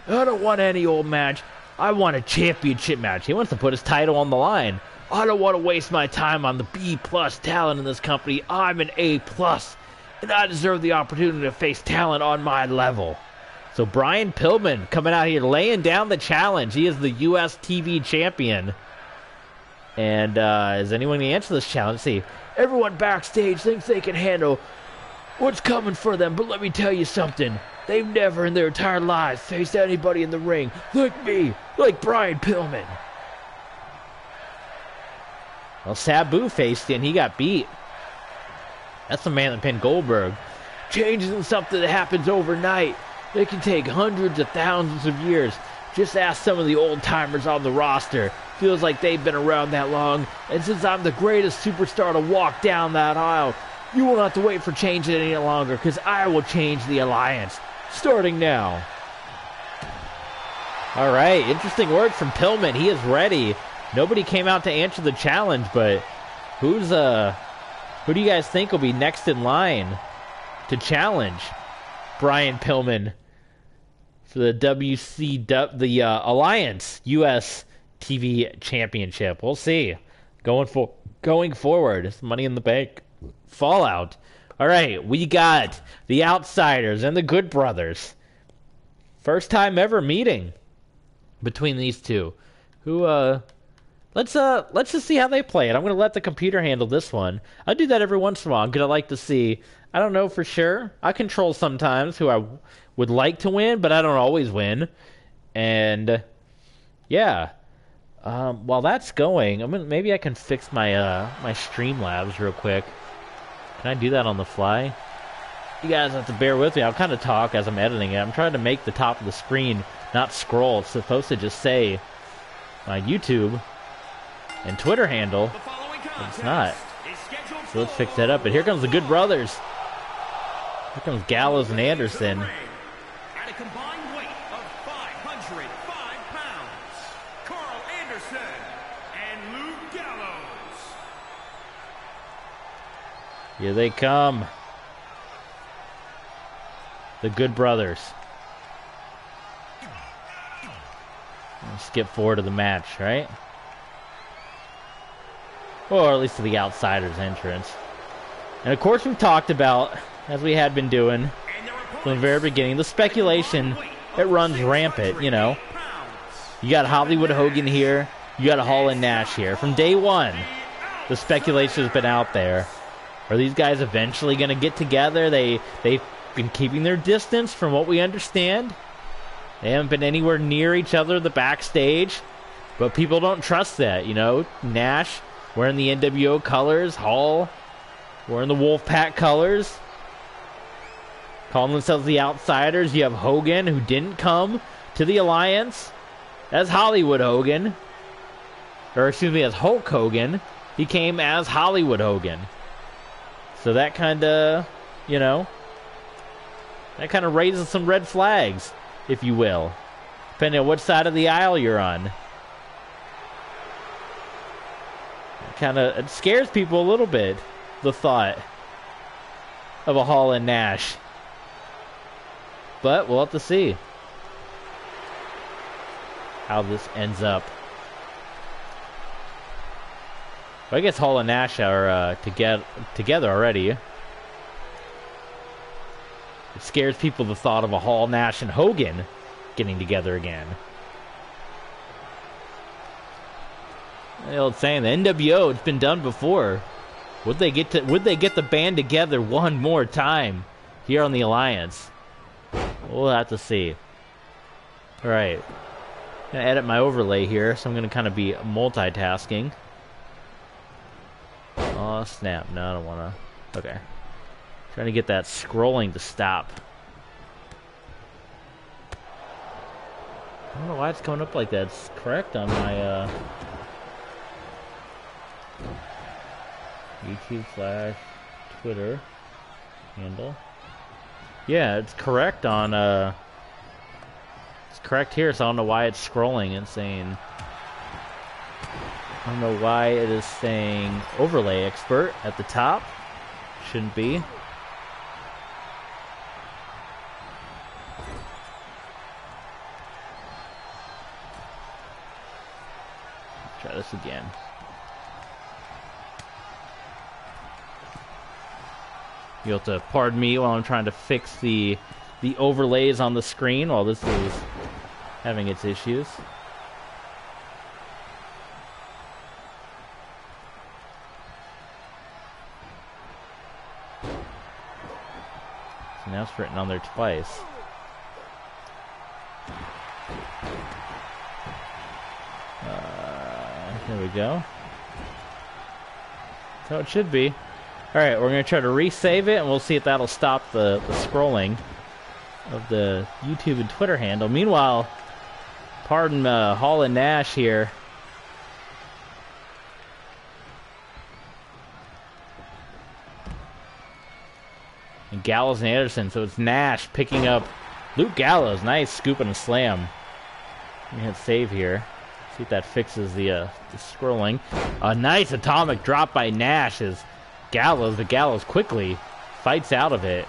I don't want any old match. I want a championship match. He wants to put his title on the line. I don't want to waste my time on the B-plus talent in this company. I'm an A-plus, and I deserve the opportunity to face talent on my level. So Brian Pillman coming out here laying down the challenge. He is the U.S. TV champion. And is anyone going to answer this challenge? Let's see, everyone backstage thinks they can handle what's coming for them, but let me tell you something. They've never in their entire lives faced anybody in the ring like me, like Brian Pillman. Well, Sabu faced in. He got beat. That's the man that pinned Goldberg. Change isn't something that happens overnight. It can take hundreds of thousands of years. Just ask some of the old-timers on the roster. Feels like they've been around that long. And since I'm the greatest superstar to walk down that aisle, you won't have to wait for change any longer, because I will change the alliance. Starting now. All right, interesting words from Pillman. He is ready. Nobody came out to answer the challenge, but who do you guys think will be next in line to challenge Brian Pillman for the the Alliance U.S. TV Championship? We'll see. Going forward, it's Money in the Bank Fallout. All right, we got the Outsiders and the Good Brothers. First time ever meeting between these two. Let's just see how they play it. I'm gonna let the computer handle this one. I do that every once in a while. I'm gonna like to see. I don't know for sure. I control sometimes who I would like to win, but I don't always win. And yeah. While that's going, maybe I can fix my my Streamlabs real quick. Can I do that on the fly? You guys have to bear with me. I'll kind of talk as I'm editing it. I'm trying to make the top of the screen not scroll. It's supposed to just say my YouTube and Twitter handle. But it's not. So let's fix that up. But here comes the Good Brothers. Here comes Gallows and Anderson. At a combined weight of 505 pounds, Carl Anderson and Luke Gallows. Here they come. The Good Brothers. Let's skip forward to the match, right? Or at least to the Outsiders entrance. And of course we've talked about, as we had been doing from the very beginning, the speculation, it runs rampant, you know. You got Hollywood Hogan here, you got Hall and Nash here. From day one, the speculation has been out there. Are these guys eventually going to get together? They've been keeping their distance from what we understand. They haven't been anywhere near each other the backstage. But people don't trust that, you know. Nash wearing the NWO colors. Hall wearing the Wolfpack colors. Calling themselves the Outsiders. You have Hogan, who didn't come to the Alliance as Hollywood Hogan. Or excuse me, as Hulk Hogan. He came as Hollywood Hogan. So that kind of, you know, that kind of raises some red flags, if you will, depending on which side of the aisle you're on. It scares people a little bit, the thought of a Hall and Nash. But we'll have to see how this ends up. Well, I guess Hall and Nash are together already. It scares people, the thought of a Hall, Nash, and Hogan getting together again. The old saying, the NWO, it's been done before. Would they get the band together one more time here on the Alliance? We'll have to see. All right, I'm gonna edit my overlay here, so I'm gonna kind of be multitasking. Oh snap! No, I don't wanna. Okay. Trying to get that scrolling to stop. I don't know why it's coming up like that. It's correct on my YouTube/Twitter handle. Yeah, it's correct on it's correct here, so I don't know why it's scrolling and saying, I don't know why it is saying overlay expert at the top. Shouldn't be. Try this again. You'll have to pardon me while I'm trying to fix the overlays on the screen while this is having its issues. So now it's written on there twice. There we go. That's how it should be. Alright, we're going to try to resave it, and we'll see if that'll stop the scrolling of the YouTube and Twitter handle. Meanwhile, pardon Hall and Nash here. And Gallows and Anderson, so it's Nash picking up Luke Gallows. Nice scoop and a slam. Let me hit save here. See if that fixes the scrolling. A nice atomic drop by Nash as Gallows, but Gallows quickly fights out of it.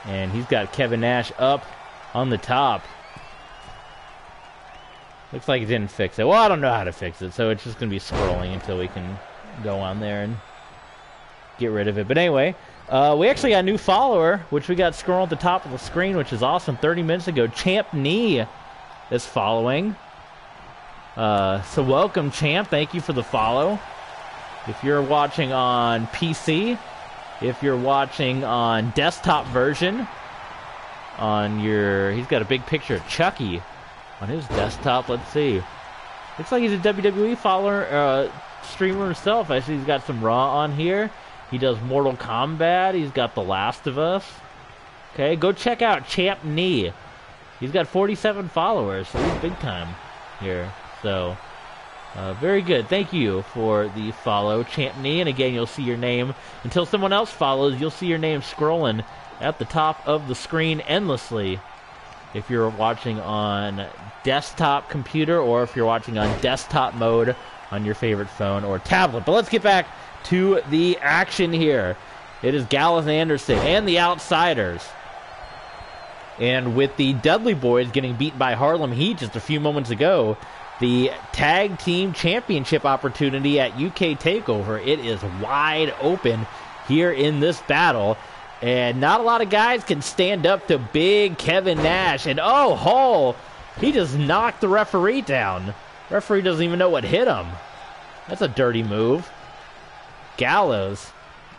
And he's got Kevin Nash up on the top. Looks like he didn't fix it. Well, I don't know how to fix it, so it's just going to be scrolling until we can go on there and get rid of it. But anyway, we actually got a new follower, which we got scrolling at the top of the screen, which is awesome. 30 minutes ago, Champ Knee is following. So welcome, Champ. Thank you for the follow. If you're watching on PC, if you're watching on desktop version, on your... He's got a big picture of Chucky on his desktop. Let's see. Looks like he's a WWE follower, streamer himself. I see he's got some Raw on here. He does Mortal Kombat. He's got The Last of Us. Okay, go check out Champ Knee. He's got 47 followers, so he's big time here. So, very good. Thank you for the follow, Champ Knee. And again, you'll see your name. Until someone else follows, you'll see your name scrolling at the top of the screen endlessly. If you're watching on desktop computer or if you're watching on desktop mode on your favorite phone or tablet. But let's get back to the action here. It is Gallows and Anderson and the Outsiders. And with the Dudley Boys getting beaten by Harlem Heat just a few moments ago, the Tag Team Championship opportunity at UK TakeOver, it is wide open here in this battle. And not a lot of guys can stand up to big Kevin Nash. And oh, Hall, he just knocked the referee down. Referee doesn't even know what hit him. That's a dirty move. Gallows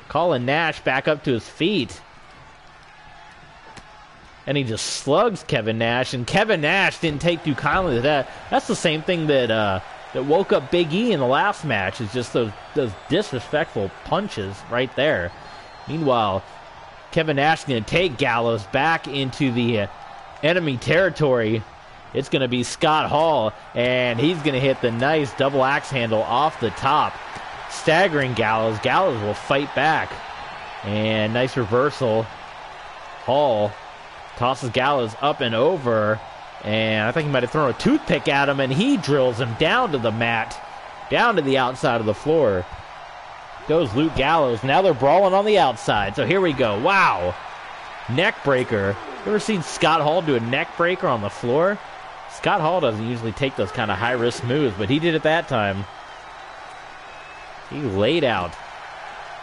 calling Nash back up to his feet. And he just slugs Kevin Nash, and Kevin Nash didn't take too kindly to that. That's the same thing that woke up Big E in the last match, is just those disrespectful punches right there. Meanwhile, Kevin Nash is going to take Gallows back into the enemy territory. It's going to be Scott Hall, and he's going to hit the nice double axe handle off the top, staggering Gallows. Gallows will fight back, and nice reversal. Hall tosses Gallows up and over, and I think he might have thrown a toothpick at him, and he drills him down to the mat, down to the outside of the floor. Goes Luke Gallows. Now they're brawling on the outside, so here we go. Wow. Neck breaker. You ever seen Scott Hall do a neck breaker on the floor? Scott Hall doesn't usually take those kind of high-risk moves, but he did it that time. He laid out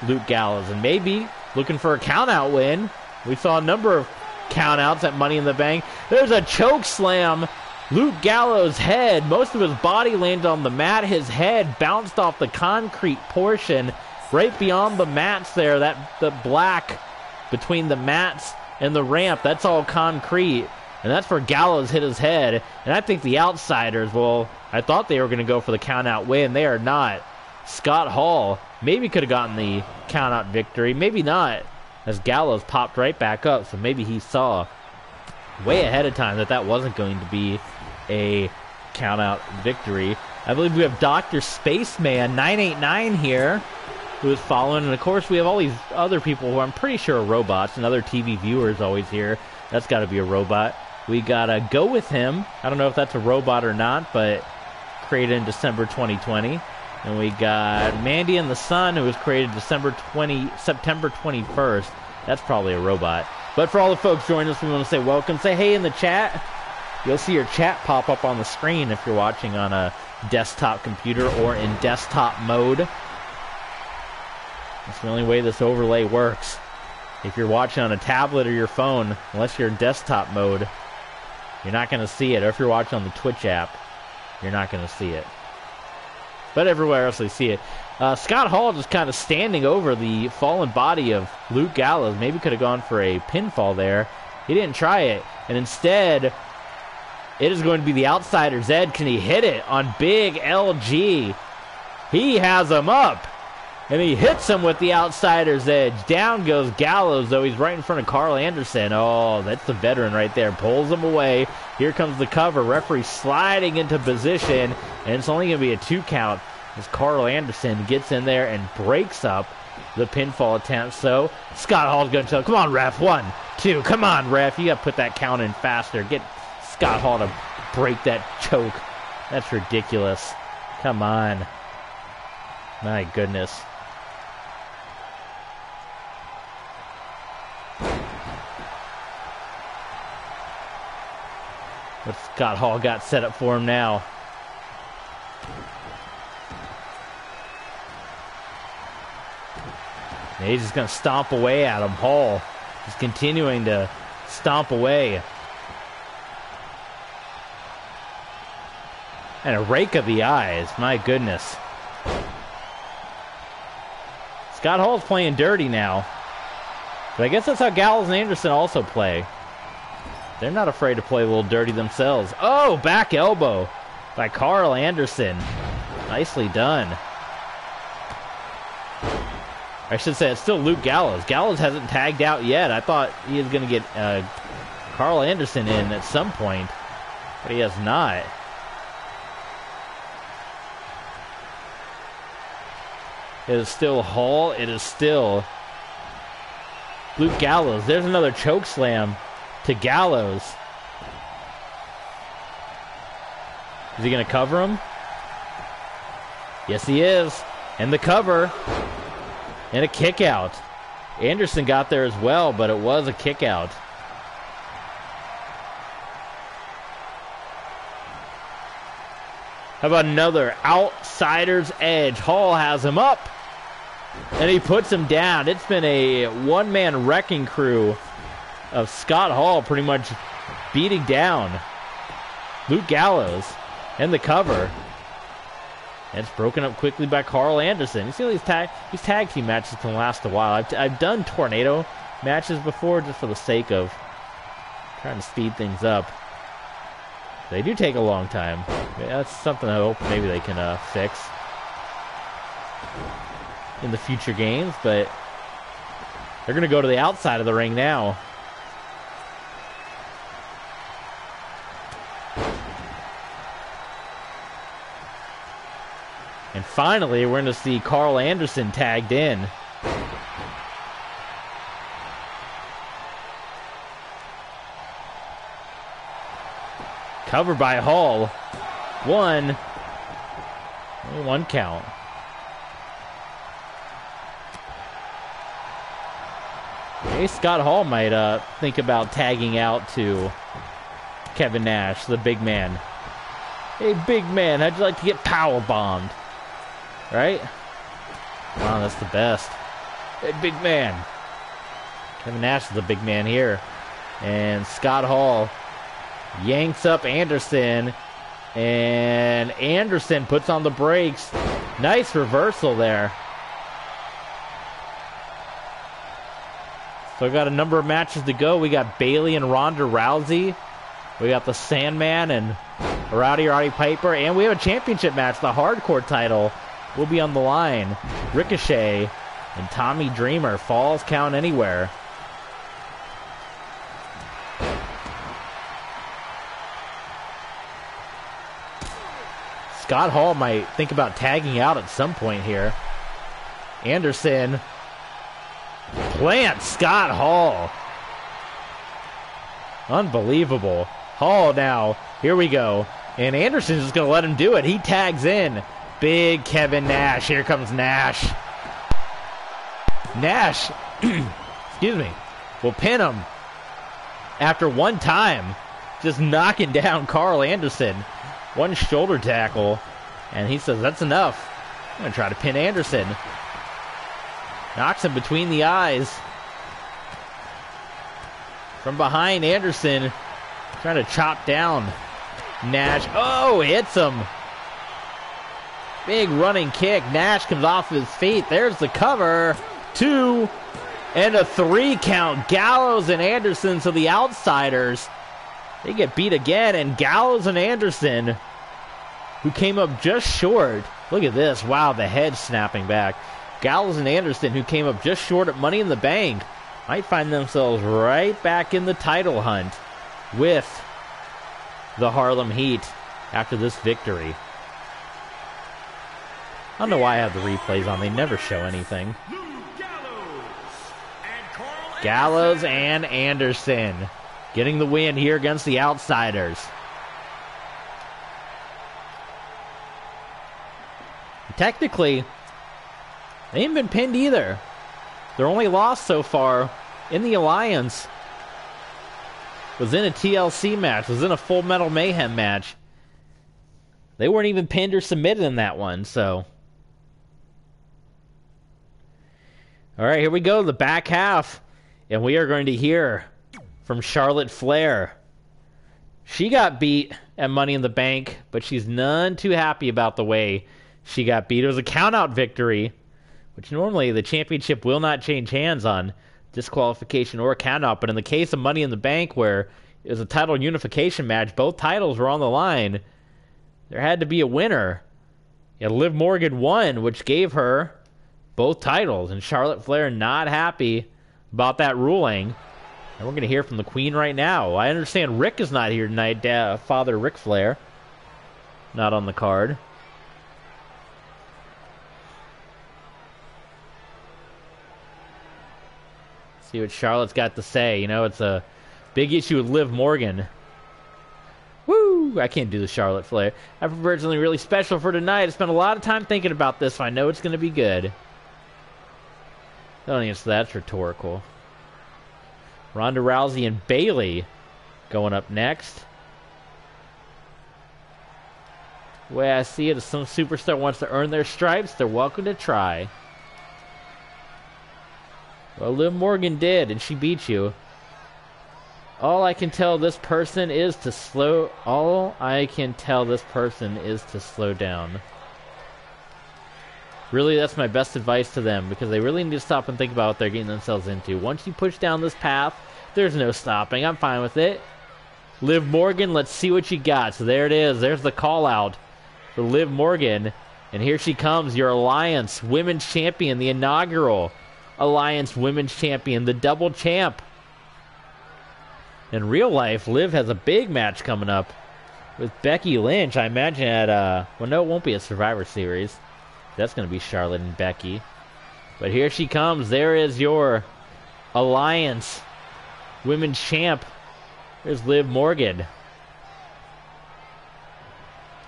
Luke Gallows, and maybe looking for a count-out win. We saw a number of count-outs at Money in the Bank. There's a choke slam. Luke Gallows' head, most of his body landed on the mat. His head bounced off the concrete portion right beyond the mats there. The black between the mats and the ramp, that's all concrete. And that's where Gallows hit his head. And I think the Outsiders, well, I thought they were going to go for the count-out win. They are not. Scott Hall maybe could have gotten the count-out victory. Maybe not, as Gallows popped right back up. So maybe he saw way ahead of time that wasn't going to be a count-out victory. I believe we have Dr. Spaceman 989 here, who is following. And, of course, we have all these other people who I'm pretty sure are robots, and other TV viewers always here. That's got to be a robot. We got Go With Him. I don't know if that's a robot or not, but created in December 2020. And we got Mandy and the Sun, who was created September 21st. That's probably a robot. But for all the folks joining us, we want to say welcome. Say hey in the chat. you'll see your chat pop up on the screen if you're watching on a desktop computer or in desktop mode. That's the only way this overlay works. If you're watching on a tablet or your phone, unless you're in desktop mode, you're not going to see it. Or if you're watching on the Twitch app, you're not going to see it. But everywhere else they see it. Scott Hall just kind of standing over the fallen body of Luke Gallows. Maybe could have gone for a pinfall there. He didn't try it. And instead, it is going to be the outsider's edge. Can he hit it on Big LG? He has him up. And he hits him with the outsider's edge. Down goes Gallows, though. He's right in front of Carl Anderson. Oh, that's the veteran right there. Pulls him away. Here comes the cover. Referee sliding into position. And it's only going to be a 2 count as Carl Anderson gets in there and breaks up the pinfall attempt. So Scott Hall's going to tell, come on, ref. 1, 2. Come on, ref. You got to put that count in faster. Get Scott Hall to break that choke. That's ridiculous. Come on. My goodness. What Scott Hall got set up for him now. And he's just going to stomp away at him. Hall just continuing to stomp away. And a rake of the eyes. My goodness. Scott Hall's playing dirty now. But I guess that's how Gallows and Anderson also play. They're not afraid to play a little dirty themselves. Oh, back elbow by Carl Anderson. Nicely done. I should say it's still Luke Gallows. Gallows hasn't tagged out yet. I thought he was going to get Carl Anderson in at some point, but he has not. It is still Hall. It is still Luke Gallows. There's another choke slam to Gallows. Is he going to cover him? Yes, he is. And the cover. And a kick out. Anderson got there as well, but it was a kick out. How about another outsider's edge? Hall has him up. And he puts him down. It's been a one-man wrecking crew of Scott Hall pretty much beating down Luke Gallows and the cover. And it's broken up quickly by Carl Anderson. You see all these tag team matches can last a while. I've done tornado matches before just for the sake of trying to speed things up. They do take a long time. That's something I hope maybe they can fix in the future games, but they're going to go to the outside of the ring now. And finally, we're going to see Carl Anderson tagged in. Covered by Hall. Only one count. Hey, Scott Hall might think about tagging out to Kevin Nash, the big man. Hey, big man, how'd you like to get power bombed? Right? Wow, that's the best. Hey, big man. Kevin Nash is the big man here. And Scott Hall yanks up Anderson. And Anderson puts on the brakes. Nice reversal there. So we've got a number of matches to go. We got Bayley and Ronda Rousey. We got the Sandman and Roddy Piper. And we have a championship match. The hardcore title will be on the line. Ricochet and Tommy Dreamer. Falls count anywhere. Scott Hall might think about tagging out at some point here. Anderson plants Scott Hall. Unbelievable. Hall now. Here we go. And Anderson's just going to let him do it. He tags in. Big Kevin Nash. Here comes Nash. Nash, excuse me, will pin him after one time. just knocking down Carl Anderson. One shoulder tackle, and he says, that's enough. I'm going to try to pin Anderson. Knocks him between the eyes. From behind, Anderson trying to chop down Nash. Oh, hits him. Big running kick. Nash comes off his feet. There's the cover. 2 and a 3 count. Gallows and Anderson, so the outsiders, they get beat again. And Gallows and Anderson, who came up just short. Look at this. Wow, the head snapping back. Gallows and Anderson, who came up just short at Money in the Bank, might find themselves right back in the title hunt with the Harlem Heat after this victory. I don't know why I have the replays on. They never show anything. Gallows and Anderson getting the win here against the outsiders. Technically, they ain't been pinned either. Their only loss so far in the Alliance was in a TLC match, was in a Full Metal Mayhem match. They weren't even pinned or submitted in that one, so. All right, here we go, the back half. And we are going to hear from Charlotte Flair. She got beat at Money in the Bank, but she's none too happy about the way she got beat. It was a count-out victory, which normally the championship will not change hands on disqualification or count-out. But in the case of Money in the Bank, where it was a title unification match, both titles were on the line, there had to be a winner. And Liv Morgan won, which gave her both titles. And Charlotte Flair not happy about that ruling. And we're going to hear from the Queen right now. I understand Rick is not here tonight. Father Ric Flair not on the card. See what Charlotte's got to say. You know, it's a big issue with Liv Morgan. Woo! I can't do the Charlotte Flair. I prepared something really special for tonight. I spent a lot of time thinking about this, so I know it's going to be good. Don't answer that. That's rhetorical. Ronda Rousey and Bayley going up next. The way I see it, if some superstar wants to earn their stripes, they're welcome to try. Well, Liv Morgan did, and she beat you. All I can tell this person is to slow down. Really, that's my best advice to them, because they really need to stop and think about what they're getting themselves into. Once you push down this path, there's no stopping. I'm fine with it. Liv Morgan, let's see what you got. So there it is. There's the call out for Liv Morgan. And here she comes, your Alliance Women's Champion, the inaugural Alliance Women's Champion, the double champ. In real life, Liv has a big match coming up with Becky Lynch. I imagine at, well, no, it won't be a Survivor Series. That's going to be Charlotte and Becky. But here she comes. There is your Alliance Women's Champ. There's Liv Morgan.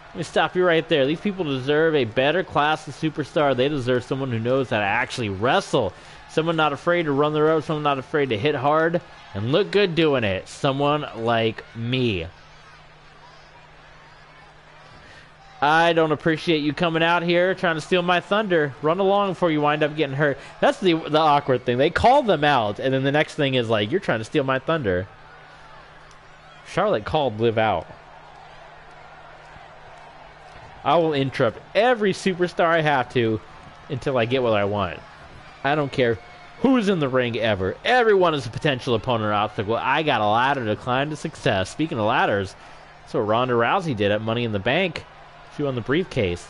Let me stop you right there. These people deserve a better class of superstar. They deserve someone who knows how to actually wrestle. Someone not afraid to run the ropes. Someone not afraid to hit hard and look good doing it. Someone like me. I don't appreciate you coming out here trying to steal my thunder. Run along before you wind up getting hurt. That's the awkward thing. They call them out, and then the next thing is like, you're trying to steal my thunder. Charlotte called Liv out. I will interrupt every superstar I have to until I get what I want. I don't care who's in the ring ever. Everyone is a potential opponent or obstacle. I got a ladder to climb to success. Speaking of ladders, that's what Ronda Rousey did at Money in the Bank. She won the briefcase.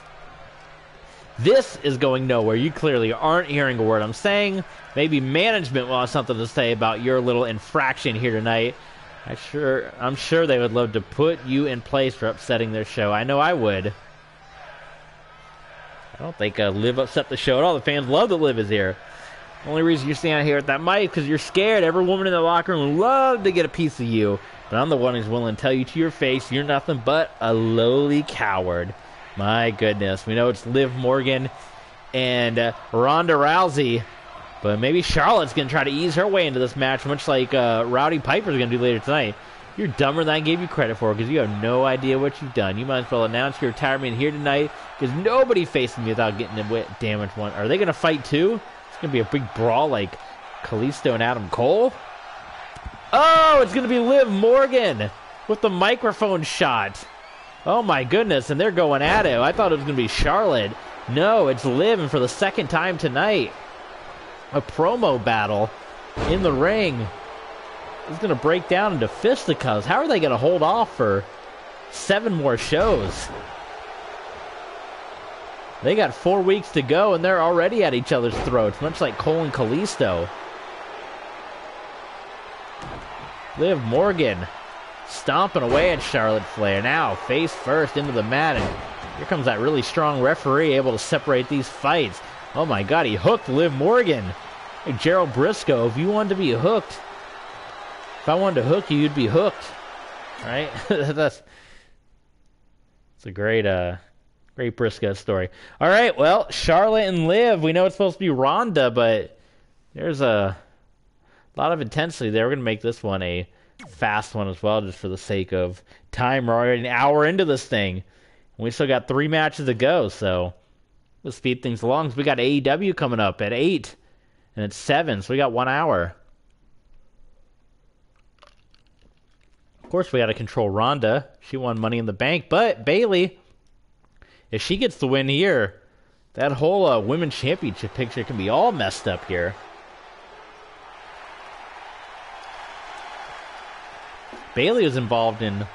This is going nowhere. You clearly aren't hearing a word I'm saying. Maybe management will have something to say about your little infraction here tonight. I'm sure they would love to put you in place for upsetting their show. I know I would. I don't think Liv upset the show at all. The fans love that Liv is here. The only reason you're standing here at that mic is because you're scared. Every woman in the locker room would love to get a piece of you. But I'm the one who's willing to tell you to your face, you're nothing but a lowly coward. My goodness. We know it's Liv Morgan and Ronda Rousey. But maybe Charlotte's going to try to ease her way into this match, much like Rowdy Piper's going to do later tonight. You're dumber than I gave you credit for because you have no idea what you've done. You might as well announce your retirement here tonight because nobody facing me without getting damaged one. Are they going to fight too? It's going to be a big brawl like Kalisto and Adam Cole. Oh, it's going to be Liv Morgan with the microphone shot. Oh my goodness, and they're going at it. I thought it was going to be Charlotte. No, it's Liv, and for the second time tonight, a promo battle in the ring. It's going to break down into fisticuffs. How are they going to hold off for 7 more shows? They got 4 weeks to go, and they're already at each other's throats, much like Cole and Kalisto. Liv Morgan stomping away at Charlotte Flair. Now, face first into the mat, and here comes that really strong referee able to separate these fights. Oh my God, he hooked Liv Morgan. Hey, Gerald Briscoe, if you wanted to be hooked, if I wanted to hook you, you'd be hooked. Right? That's a great Briscoe story. All right, well, Charlotte and Liv, we know it's supposed to be Ronda, but there's a lot of intensity there. We're going to make this one a fast one as well, just for the sake of time. We're already an hour into this thing, and we still got 3 matches to go, so let's speed things along. So we got AEW coming up at 8, and it's 7, so we got 1 hour. Of course, we got to control Ronda. She won Money in the Bank, but Bayley, if she gets the win here, that whole women's championship picture can be all messed up here. Bayley was involved in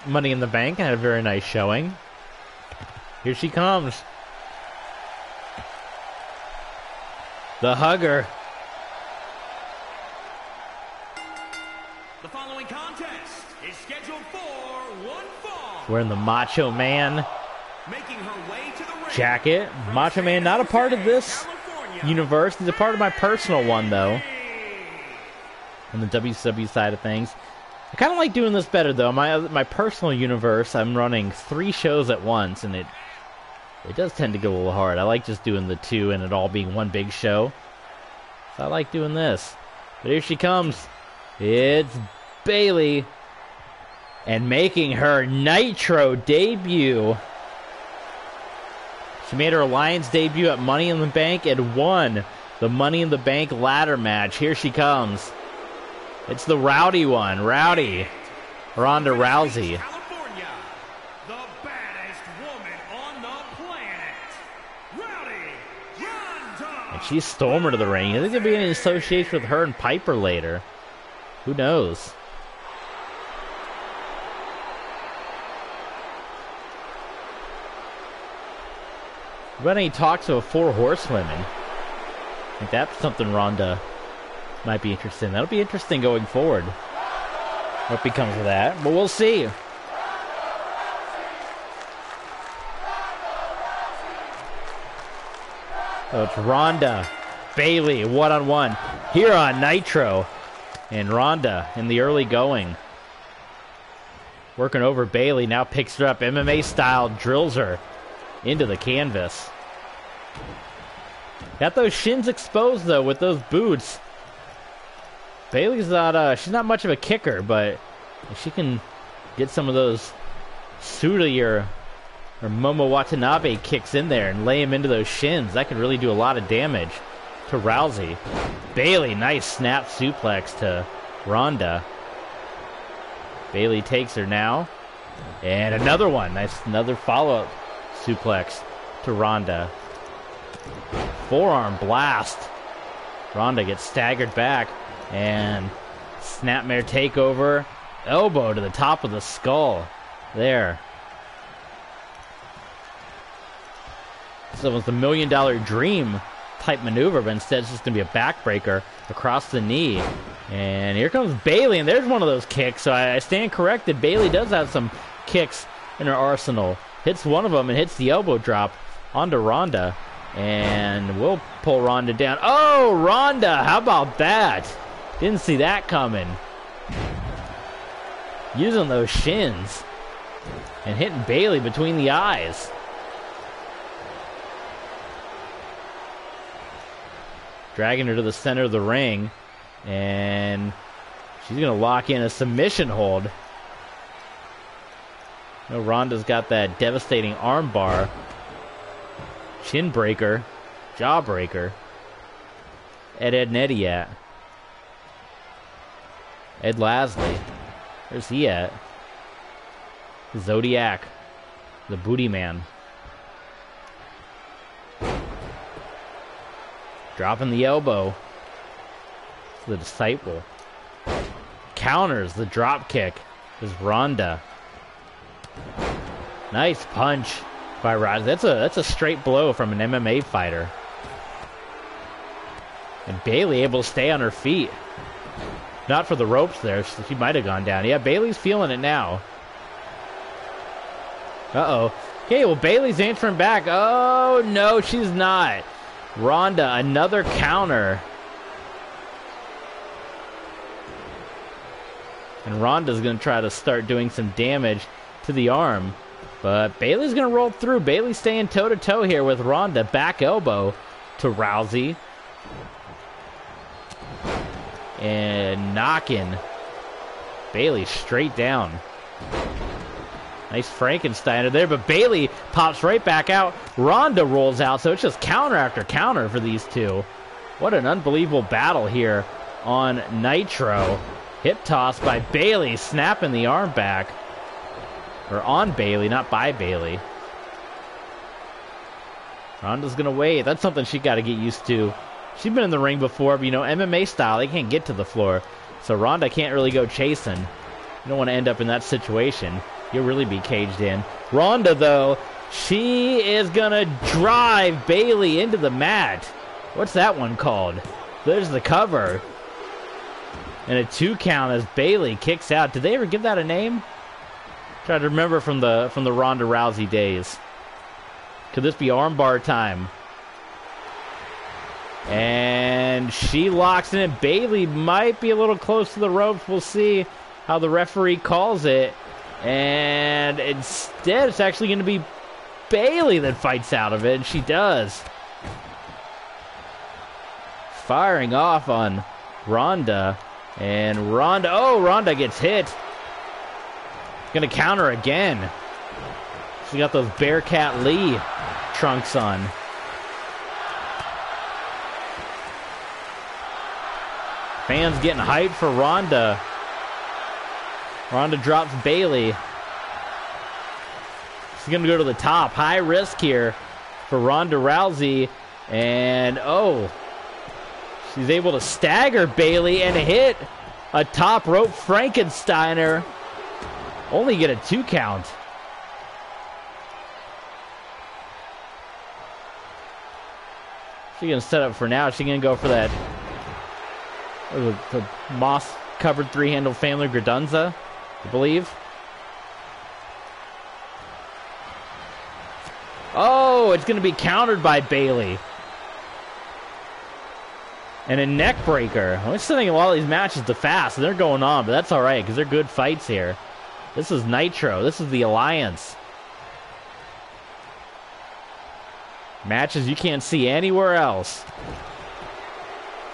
Money in the Bank and had a very nice showing. Here she comes. The hugger. The following contest is scheduled for one fall. Wearing the Macho Man Making her way to the ring jacket. Macho Man not a part of this universe. He's a part of my personal one, though. On the WCW side of things. I kind of like doing this better, though. My personal universe, I'm running 3 shows at once, and it does tend to go a little hard. I like just doing the 2 and it all being one big show. So I like doing this. But here she comes. It's Bayley. And making her Nitro debut. She made her Alliance debut at Money in the Bank and won the Money in the Bank ladder match. Here she comes. It's the Rowdy one. Rowdy. Ronda Rousey. California, the baddest woman on the planet, Rowdy Ronda. And she's storming her to the ring. I think there'll be any association with her and Piper later. Who knows? What about any talks of 4 horsewomen? I think that's something Ronda might be interested in. That'll be interesting going forward. What becomes of that? But we'll see. So it's Ronda, Bayley, one-on-one here on Nitro. And Ronda in the early going. Working over Bayley, now picks her up MMA style, drills her into the canvas. Got those shins exposed though with those boots. Bayley's not she's not much of a kicker, but if she can get some of those Suri or Momo Watanabe kicks in there and lay him into those shins, that could really do a lot of damage to Rousey. Bayley, nice snap suplex to Ronda. Bayley takes her now. And another one. Nice, another follow-up suplex to Ronda. Forearm blast. Ronda gets staggered back. And snapmare takeover. Elbow to the top of the skull. There. So it was the $1 Million Dream type maneuver, but instead it's just going to be a backbreaker across the knee. And here comes Bayley, and there's one of those kicks. So I stand corrected. Bayley does have some kicks in her arsenal. Hits one of them and hits the elbow drop onto Ronda. And we'll pull Ronda down. Oh, Ronda, how about that? Didn't see that coming. Using those shins and hitting Bayley between the eyes. Dragging her to the center of the ring. And She's going to lock in a submission hold. No, Ronda's got that devastating arm bar. Chin breaker. Jaw breaker. Ed and Eddie at? Ed Lasley. Where's he at? Zodiac. The booty man. Dropping the elbow. The disciple. Counters the drop kick. Is Ronda. Nice punch by Roddy. That's a straight blow from an MMA fighter. And Bayley able to stay on her feet. Not for the ropes there. She might have gone down. Yeah, Bayley's feeling it now. Uh-oh. Okay, well, Bayley's answering back. Oh, no, she's not. Ronda, another counter. And Ronda's going to try to start doing some damage to the arm. But Bayley's going to roll through. Bayley's staying toe-to-toe here with Ronda. Back elbow to Rousey. And knocking Bayley straight down. Nice Frankensteiner there, but Bayley pops right back out. Ronda rolls out, so it's just counter after counter for these two. What an unbelievable battle here on Nitro. Hip toss by Bayley, snapping the arm back. Or on Bayley, not by Bayley. Ronda's going to wait. That's something she got to get used to. She's been in the ring before, but, you know, MMA style, they can't get to the floor. So Ronda can't really go chasing. You don't want to end up in that situation. You'll really be caged in. Ronda, though, she is going to drive Bayley into the mat. What's that one called? There's the cover. And a 2 count as Bayley kicks out. Did they ever give that a name? Try to remember from the Ronda Rousey days. Could this be armbar time? And she locks in it. Bayley might be a little close to the ropes. We'll see how the referee calls it. And instead, it's actually going to be Bayley that fights out of it, and she does. Firing off on Ronda. And Ronda gets hit. Going to counter again. She got those Bearcat Lee trunks on. Fans getting hyped for Ronda. Ronda drops Bayley. She's going to go to the top. High risk here for Ronda Rousey. And, she's able to stagger Bayley and hit a top rope Frankensteiner. Only get a 2 count. She's going to set up for now. She's going to go for that. The moss-covered 3-handle family Gradunza, I believe. Oh, it's going to be countered by Bayley. And a neck breaker. I'm sending a lot of these matches to fast, and they're going on, but that's all right because they're good fights here. This is Nitro. This is the Alliance. Matches you can't see anywhere else.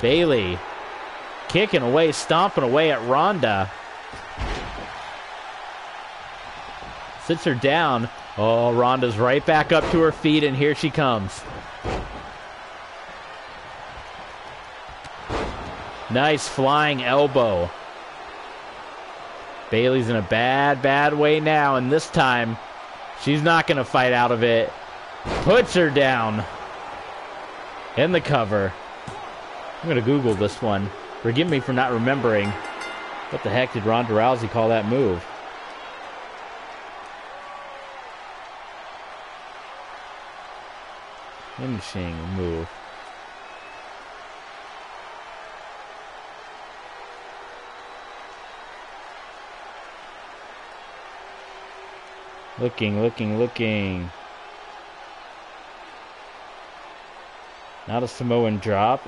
Bayley kicking away, stomping away at Ronda. Sits her down. Oh, Ronda's right back up to her feet, and here she comes. Nice flying elbow. Bayley's in a bad way now, and this time she's not going to fight out of it. Puts her down. In the cover. I'm going to Google this one. Forgive me for not remembering. What the heck did Ronda Rousey call that move? Finishing move. Looking. Not a Samoan drop.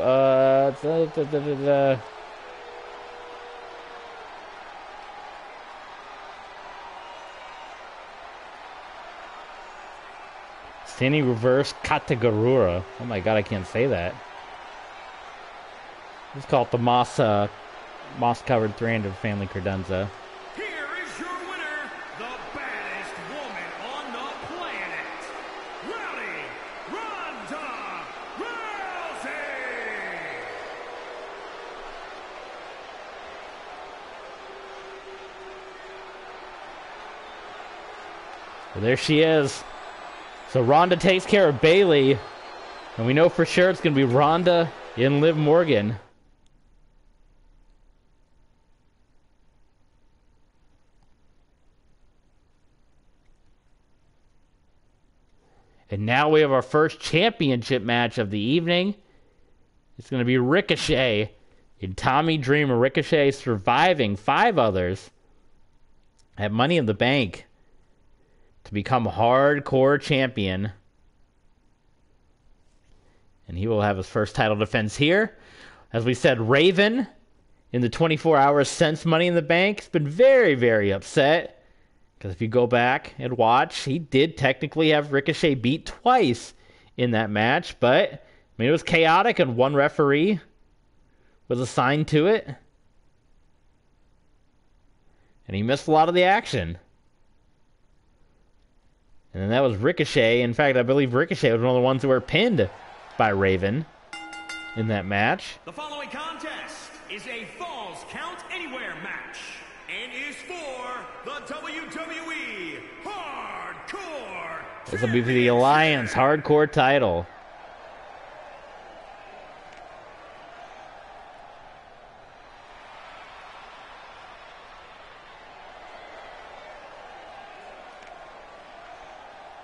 Standing reverse Katagurura. Oh my god, I can't say that. It's called the Masa moss-covered 300 family credenza. Here is your winner, the baddest woman on the planet, Rowdy Ronda Rousey! Well, there she is. So Ronda takes care of Bayley, and we know for sure it's going to be Ronda and Liv Morgan. And now we have our first championship match of the evening. It's going to be Ricochet and Tommy Dreamer. Ricochet surviving 5 others at Money in the Bank to become hardcore champion. And he will have his first title defense here. As we said, Raven, in the 24 hours since Money in the Bank, has been very, very upset. Because if you go back and watch, he did technically have Ricochet beat twice in that match. But, I mean, it was chaotic and one referee was assigned to it. And he missed a lot of the action. And then that was Ricochet. In fact, I believe Ricochet was one of the ones who were pinned by Raven in that match. The following contest is a Falls Count Anywhere match and is for the WWE Hardcore This will be for the Alliance Hardcore title.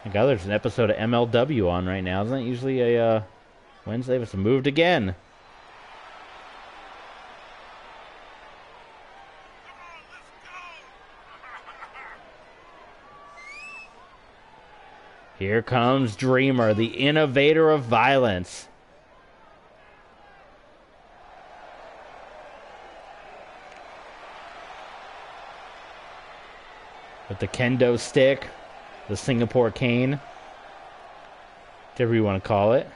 Thank God there's an episode of MLW on right now. Isn't that usually a Wednesday? It's moved again. Here comes Dreamer, the innovator of violence. With the kendo stick, the Singapore cane, whatever you want to call it.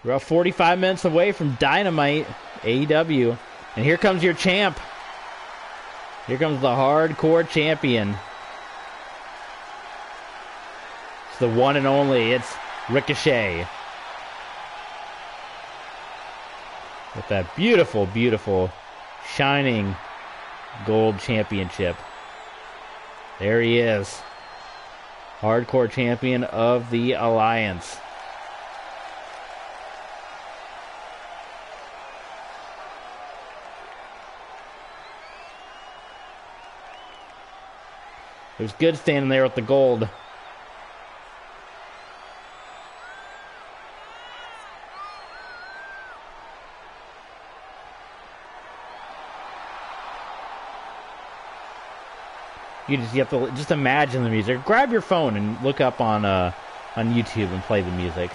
We're about 45 minutes away from Dynamite, AEW. And here comes your champ. Here comes the hardcore champion. It's the one and only. It's Ricochet. With that beautiful, beautiful, shining gold championship. There he is. Hardcore champion of the Alliance. It was good standing there with the gold. You have to just imagine the music. Grab your phone and look up on YouTube and play the music.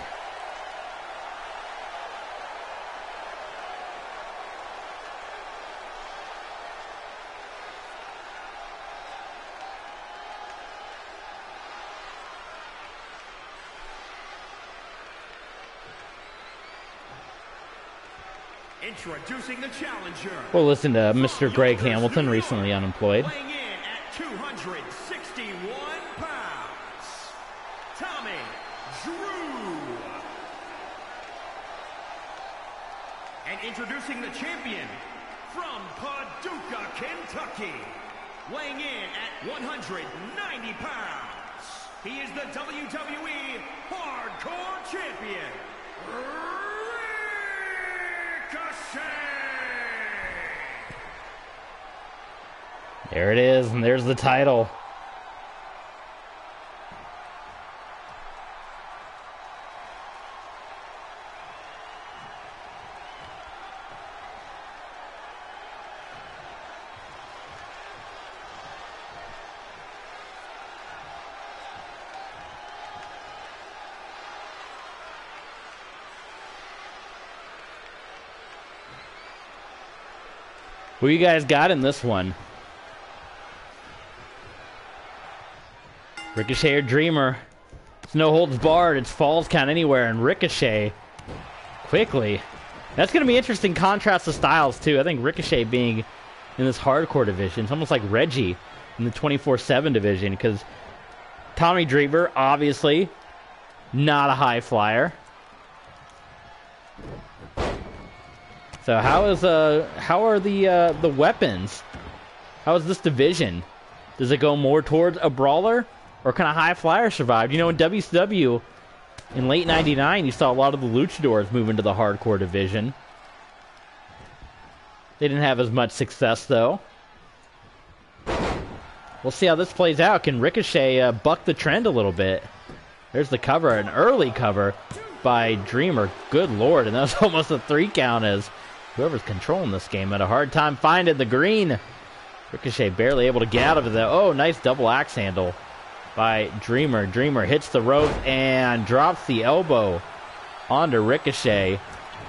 Introducing the challenger. We'll listen to Mr. Greg Hamilton, recently unemployed. Weighing in at 261 pounds, Tommy Drew. And introducing the champion from Paducah, Kentucky, weighing in at 190 pounds. He is the WWE Hardcore Champion, There it is, and there's the title. Who you guys got in this one? Ricochet or Dreamer? It's no holds barred. It's falls count anywhere. And Ricochet quickly. That's going to be interesting contrast of styles, too. I think Ricochet being in this hardcore division, it's almost like Reggie in the 24/7 division, because Tommy Dreamer, obviously, not a high flyer. So how are the weapons? How is this division? Does it go more towards a brawler, or can a high flyer survive? You know, in WCW in late '99, you saw a lot of the luchadors move into the hardcore division. They didn't have as much success, though. We'll see how this plays out. Can Ricochet buck the trend a little bit? There's the cover, an early cover by Dreamer. Good Lord, and that was almost a 3 count as whoever's controlling this game had a hard time finding the green. Ricochet barely able to get out of it, though. Oh, nice double axe handle by Dreamer. Dreamer hits the rope and drops the elbow onto Ricochet.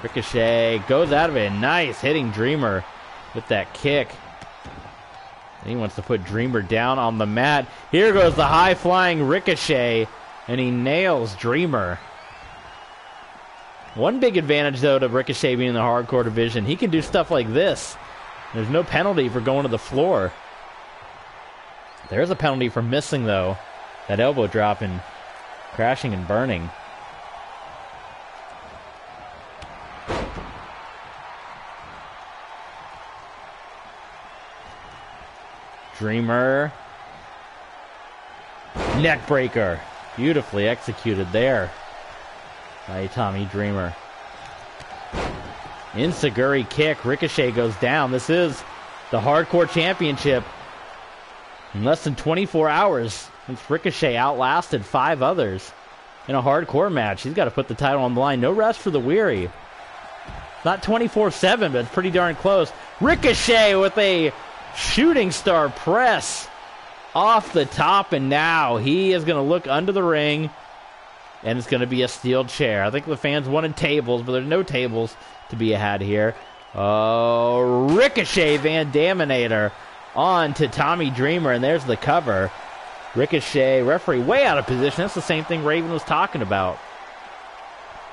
Ricochet goes out of it. Nice hitting Dreamer with that kick. He wants to put Dreamer down on the mat. Here goes the high-flying Ricochet, and he nails Dreamer. One big advantage, though, to Ricochet being in the hardcore division, he can do stuff like this. There's no penalty for going to the floor. There's a penalty for missing, though. That elbow drop and crashing and burning. Dreamer. Neck breaker. Beautifully executed there by Tommy Dreamer. Enziguri kick. Ricochet goes down. This is the Hardcore Championship. In less than 24 hours since Ricochet outlasted 5 others in a hardcore match. He's got to put the title on the line. No rest for the weary. Not 24/7, but it's pretty darn close. Ricochet with a shooting star press off the top, and now he is going to look under the ring, and it's going to be a steel chair. I think the fans wanted tables, but there's no tables to be had here. Oh, Ricochet Van Daminator on to Tommy Dreamer, and there's the cover. Ricochet, referee way out of position. That's the same thing Raven was talking about.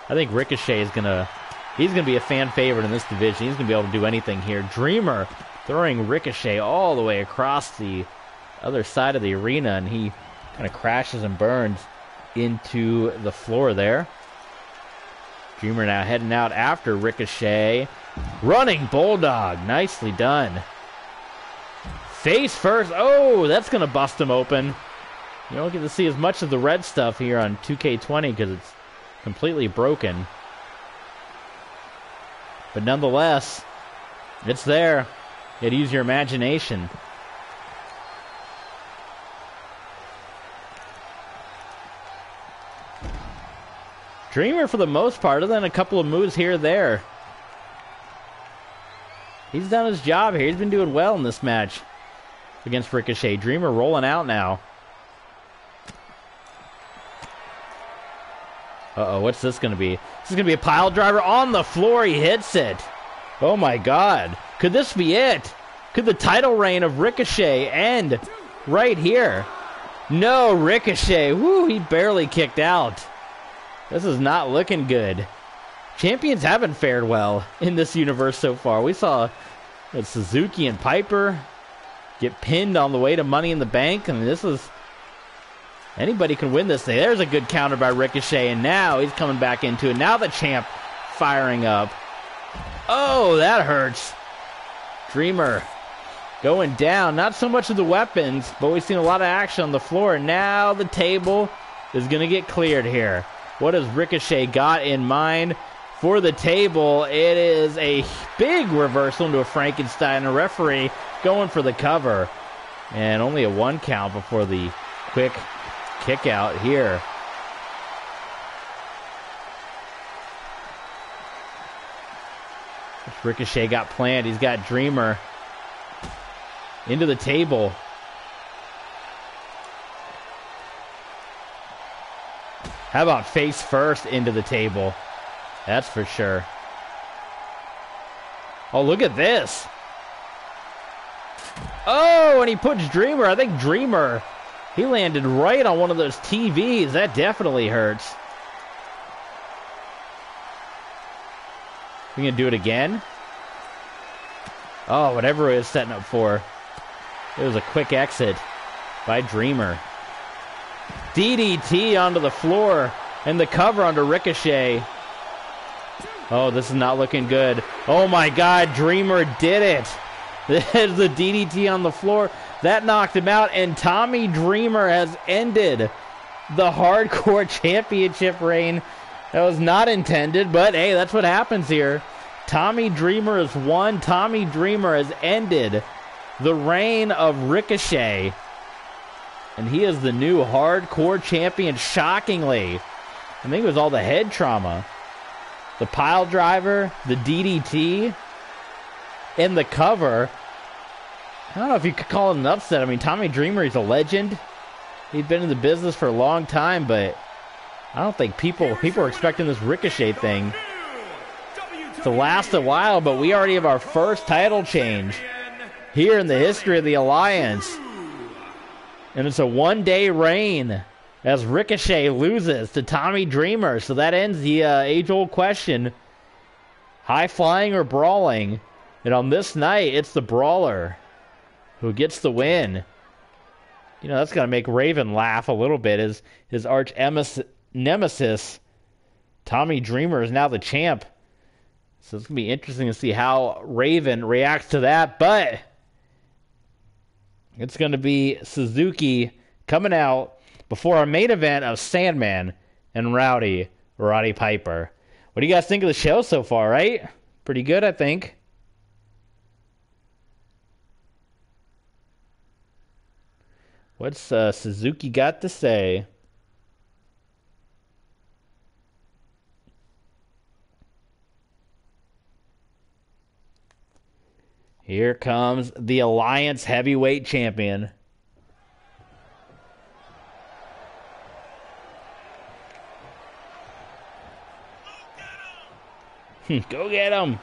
I think Ricochet is he's going to be a fan favorite in this division. He's going to be able to do anything here. Dreamer throwing Ricochet all the way across the other side of the arena, and he kind of crashes and burns into the floor there. Dreamer now heading out after Ricochet. Running Bulldog. Nicely done. Face first. Oh, that's going to bust him open. You don't get to see as much of the red stuff here on 2K20 because it's completely broken. But nonetheless, it's there. You had to use your imagination. Dreamer, for the most part, other than a couple of moves here or there, he's done his job here. He's been doing well in this match against Ricochet. Dreamer rolling out now. Uh-oh, what's this going to be? This is going to be a pile driver on the floor. He hits it. Oh, my God. Could this be it? Could the title reign of Ricochet end right here? No, Ricochet. Woo, he barely kicked out. This is not looking good. Champions haven't fared well in this universe so far. We saw Suzuki and Piper get pinned on the way to Money in the Bank. I mean, this is... Anybody can win this thing. There's a good counter by Ricochet, and now he's coming back into it. Now the champ firing up. Oh, that hurts. Dreamer going down. Not so much of the weapons, but we've seen a lot of action on the floor. Now the table is going to get cleared here. What has Ricochet got in mind for the table? It is a big reversal into a Frankenstein. A referee going for the cover. And only a 1 count before the quick kick out here. Ricochet got planned. He's got Dreamer into the table. How about face first into the table? That's for sure. Oh, look at this. Oh, and he puts Dreamer. I think Dreamer He landed right on one of those TVs. That definitely hurts. We gonna do it again? Oh, whatever it was setting up for. It was a quick exit by Dreamer. DDT onto the floor and the cover under Ricochet. Oh, this is not looking good. Oh my God, Dreamer did it. There's the DDT on the floor. That knocked him out, and Tommy Dreamer has ended the Hardcore Championship reign. That was not intended, but hey, that's what happens here. Tommy Dreamer has won. Tommy Dreamer has ended the reign of Ricochet. And he is the new Hardcore Champion, shockingly. I think it was all the head trauma. The pile driver, the DDT, and the cover. I don't know if you could call it an upset. I mean, Tommy Dreamer, he's a legend. He'd been in the business for a long time, but I don't think people are expecting this Ricochet thing to last a while, but we already have our first title change here in the history of the Alliance. And it's a one-day reign as Ricochet loses to Tommy Dreamer. So that ends the age-old question, high-flying or brawling? And on this night, it's the brawler who gets the win. You know, that's going to make Raven laugh a little bit. His arch nemesis, Tommy Dreamer, is now the champ. So it's going to be interesting to see how Raven reacts to that. But it's going to be Suzuki coming out before our main event of Sandman and Roddy Piper. What do you guys think of the show so far, right? Pretty good, I think. What's Suzuki got to say? Here comes the Alliance Heavyweight Champion. Go get him!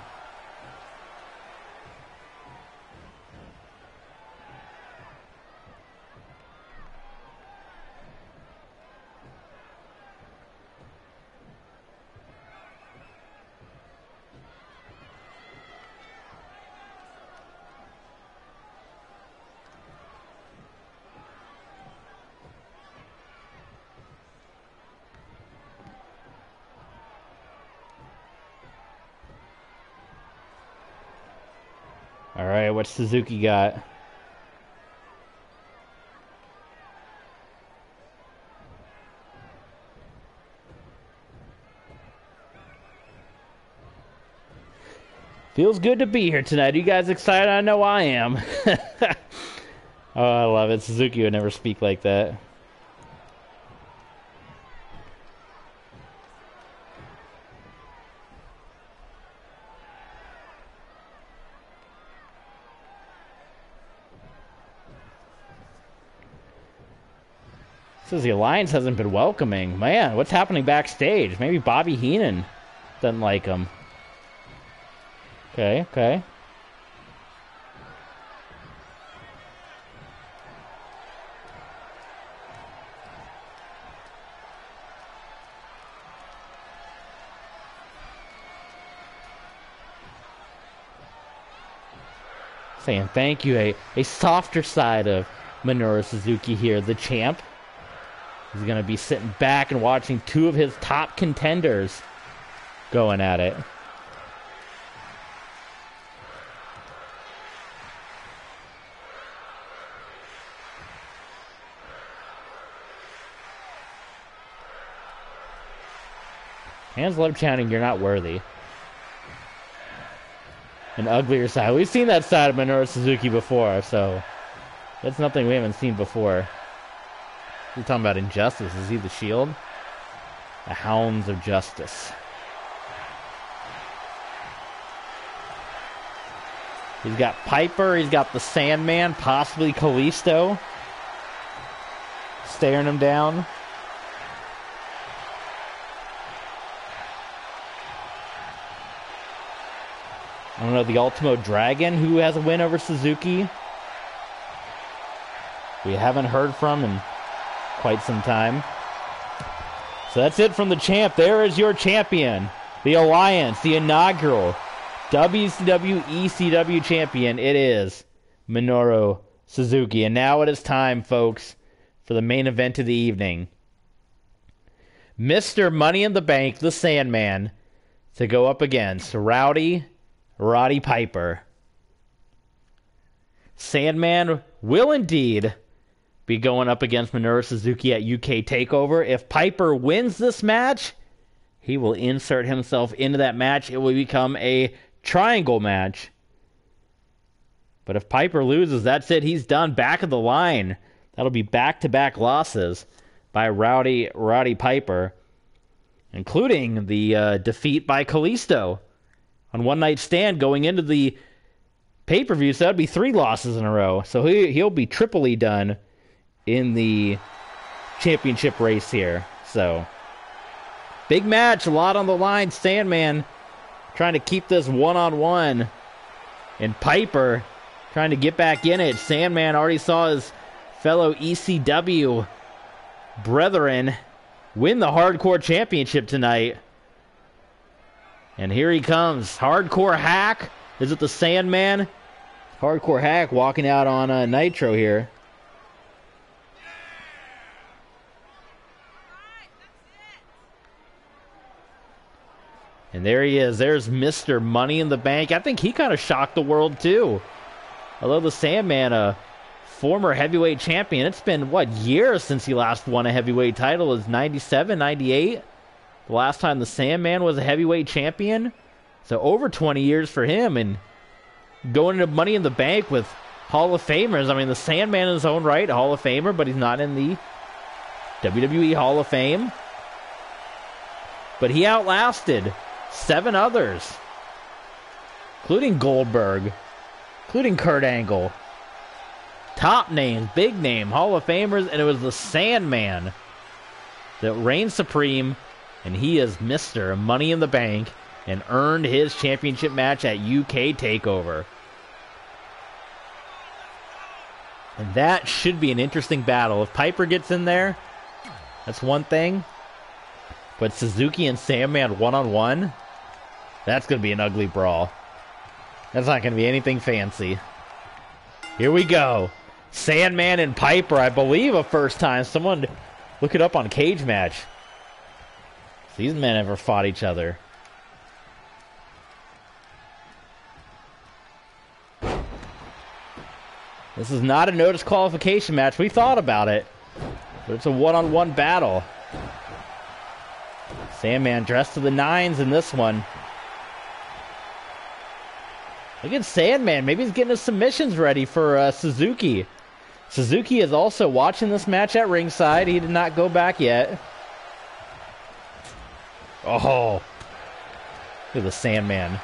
All right, what's Suzuki got? Feels good to be here tonight. Are you guys excited? I know I am. Oh, I love it. Suzuki would never speak like that. Says the Alliance hasn't been welcoming. Man, what's happening backstage? Maybe Bobby Heenan doesn't like him. Okay. Saying thank you, a softer side of Minoru Suzuki here, the champ. He's going to be sitting back and watching two of his top contenders going at it. Hands love chanting, "You're not worthy." An uglier side. We've seen that side of Minoru Suzuki before, so that's nothing we haven't seen before. You're talking about Injustice. Is he the Shield? The Hounds of Justice. He's got Piper. He's got the Sandman. Possibly Kalisto. Staring him down. I don't know, the Ultimo Dragon, who has a win over Suzuki. We haven't heard from in quite some time. So that's it from the champ. There is your champion. The Alliance, the inaugural WCW ECW champion. It is Minoru Suzuki. And now it is time, folks, for the main event of the evening. Mr. Money in the Bank, the Sandman, to go up against Roddy Piper. Sandman will indeed be going up against Minoru Suzuki at UK TakeOver. If Piper wins this match, he will insert himself into that match. It will become a triangle match. But if Piper loses, that's it. He's done. Back of the line. That'll be back-to-back losses by Roddy Piper, including the defeat by Kalisto on One Night Stand going into the pay-per-view. So that'd be 3 losses in a row. So he'll be triply done in the championship race here. So big match, a lot on the line. Sandman trying to keep this one-on-one, and Piper trying to get back in it. Sandman already saw his fellow ECW brethren win the Hardcore Championship tonight. And here he comes. Hardcore Hack. Is it the Sandman? Hardcore Hack walking out on Nitro here. And there he is. There's Mr. Money in the Bank. I think he kind of shocked the world too. Although the Sandman, a former heavyweight champion, it's been, years since he last won a heavyweight title? It was 97, 98? The last time the Sandman was a heavyweight champion? So over 20 years for him, and going into Money in the Bank with Hall of Famers. I mean, the Sandman in his own right, Hall of Famer, but he's not in the WWE Hall of Fame. But he outlasted 7 others, including Goldberg, including Kurt Angle. Top names, big name, Hall of Famers, and it was the Sandman that reigned supreme, and he is Mr. Money in the Bank and earned his championship match at UK TakeOver. And that should be an interesting battle. If Piper gets in there, that's one thing. But Suzuki and Sandman one-on-one, that's going to be an ugly brawl. That's not going to be anything fancy. Here we go. Sandman and Piper, I believe a first time. Someone look it up on Cage Match. These men ever fought each other. This is not a no disqualification match. We thought about it, but it's a one-on-one battle. Sandman dressed to the nines in this one. Look at Sandman. Maybe he's getting his submissions ready for Suzuki. Suzuki is also watching this match at ringside. He did not go back yet. Oh. Look at the Sandman.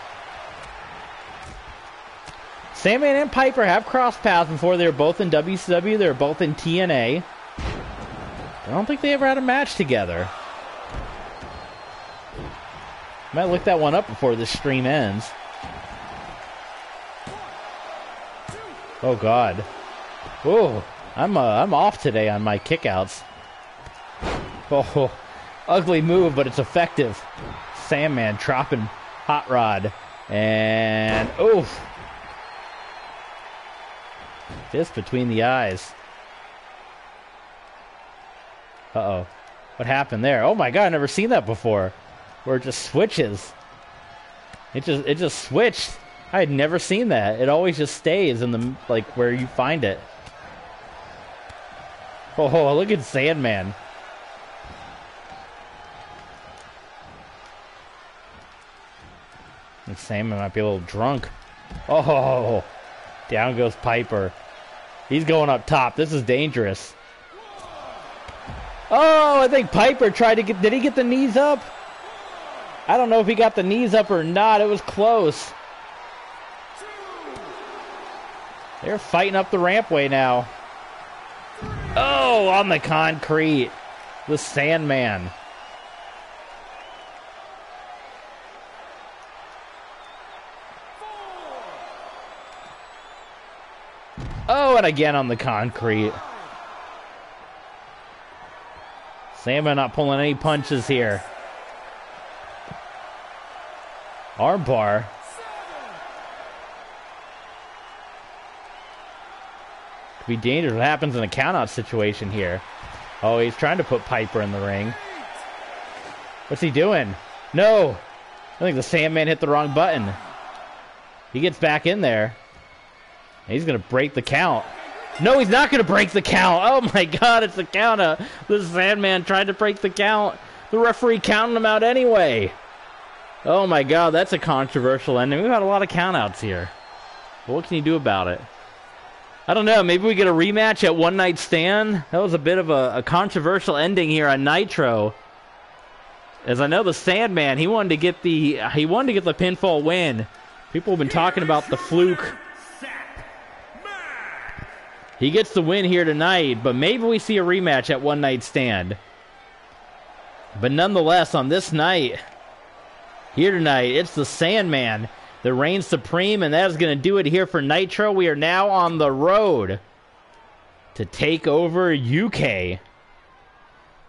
Sandman and Piper have crossed paths before. They were both in WCW. They were both in TNA. I don't think they ever had a match together. Might look that one up before this stream ends. Oh God. Whoa. I'm off today on my kickouts. Oh, ugly move, but it's effective. Sandman dropping Hot Rod. And oof. Fist between the eyes. Uh-oh. What happened there? Oh my God, I've never seen that before. Where it just switches. It just switched. I had never seen that. It always just stays in the, where you find it. Oh, look at Sandman. And Sandman might be a little drunk. Oh, down goes Piper. He's going up top. This is dangerous. Oh, I think Piper tried to get... Did he get the knees up? I don't know if he got the knees up or not. It was close. They're fighting up the rampway now. Oh, on the concrete. The Sandman. Oh, and again on the concrete. Sandman not pulling any punches here. Armbar. Could be dangerous. What happens in a countout situation here? Oh, he's trying to put Piper in the ring. What's he doing? No! I think the Sandman hit the wrong button. He gets back in there. He's going to break the count. No, he's not going to break the count. Oh my god, it's a countout. The Sandman tried to break the count. The referee counting him out anyway. Oh my god, that's a controversial ending. We've had a lot of countouts here. But what can you do about it? I don't know. Maybe we get a rematch at One Night Stand. That was a bit of a controversial ending here on Nitro. As I know, the Sandman, he wanted to get the pinfall win. People have been talking about the fluke. He gets the win here tonight, but maybe we see a rematch at One Night Stand. But nonetheless, on this night, here tonight, it's the Sandman that reigns supreme, and that is going to do it here for Nitro. We are now on the road to take over UK.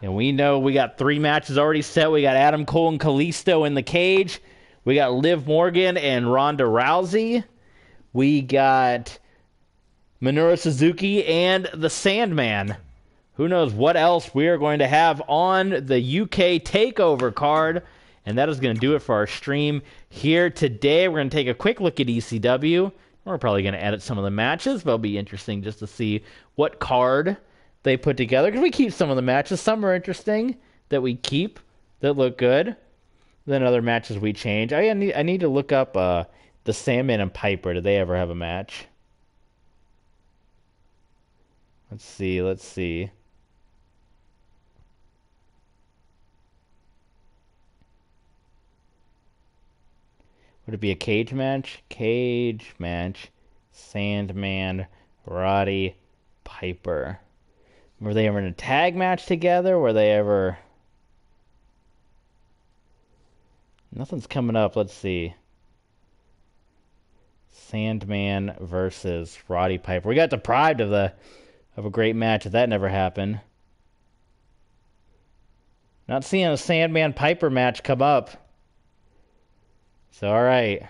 And we know we got 3 matches already set. We got Adam Cole and Kalisto in the cage. We got Liv Morgan and Ronda Rousey. We got Minoru Suzuki and the Sandman. Who knows what else we are going to have on the UK TakeOver card. And that is going to do it for our stream here today. We're going to take a quick look at ECW. We're probably going to edit some of the matches, but it'll be interesting just to see what card they put together. Because we keep some of the matches. Some are interesting that we keep that look good. Then other matches we change. I need to look up the Sandman and Piper. Did they ever have a match? Let's see. Would it be a cage match? Cage match. Sandman, Roddy, Piper. Were they ever in a tag match together? Were they ever... Nothing's coming up. Let's see. Sandman versus Roddy Piper. We got deprived of a great match if that never happened. Not seeing a Sandman Piper match come up. So, all right.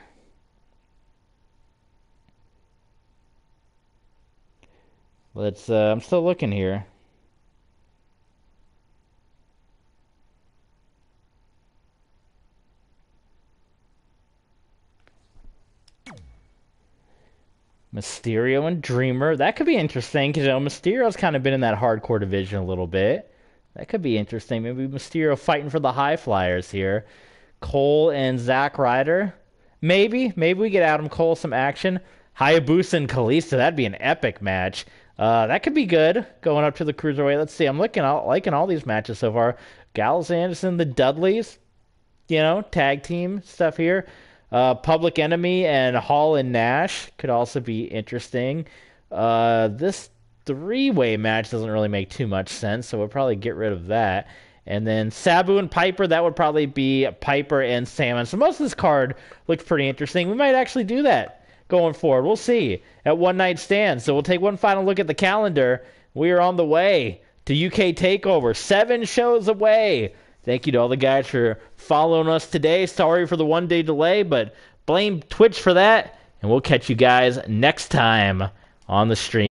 Let's, I'm still looking here. Mysterio and Dreamer. That could be interesting because, Mysterio's kind of been in that hardcore division a little bit. That could be interesting. Maybe Mysterio fighting for the high flyers here. Cole and Zack Ryder. Maybe we get Adam Cole some action. Hayabusa and Kalisto. That'd be an epic match. That could be good going up to the Cruiserweight. Let's see. I'm liking all these matches so far. Gallows Anderson, the Dudleys. Tag team stuff here. Public Enemy and Hall and Nash could also be interesting. This 3-way match doesn't really make too much sense, so we'll probably get rid of that. And then Sabu and Piper, that would probably be Piper and Sandman. So most of this card looks pretty interesting. We might actually do that going forward. We'll see at One Night Stand. So we'll take one final look at the calendar. We are on the way to UK TakeOver. 7 shows away. Thank you to all the guys for following us today. Sorry for the 1-day delay, but blame Twitch for that. And we'll catch you guys next time on the stream.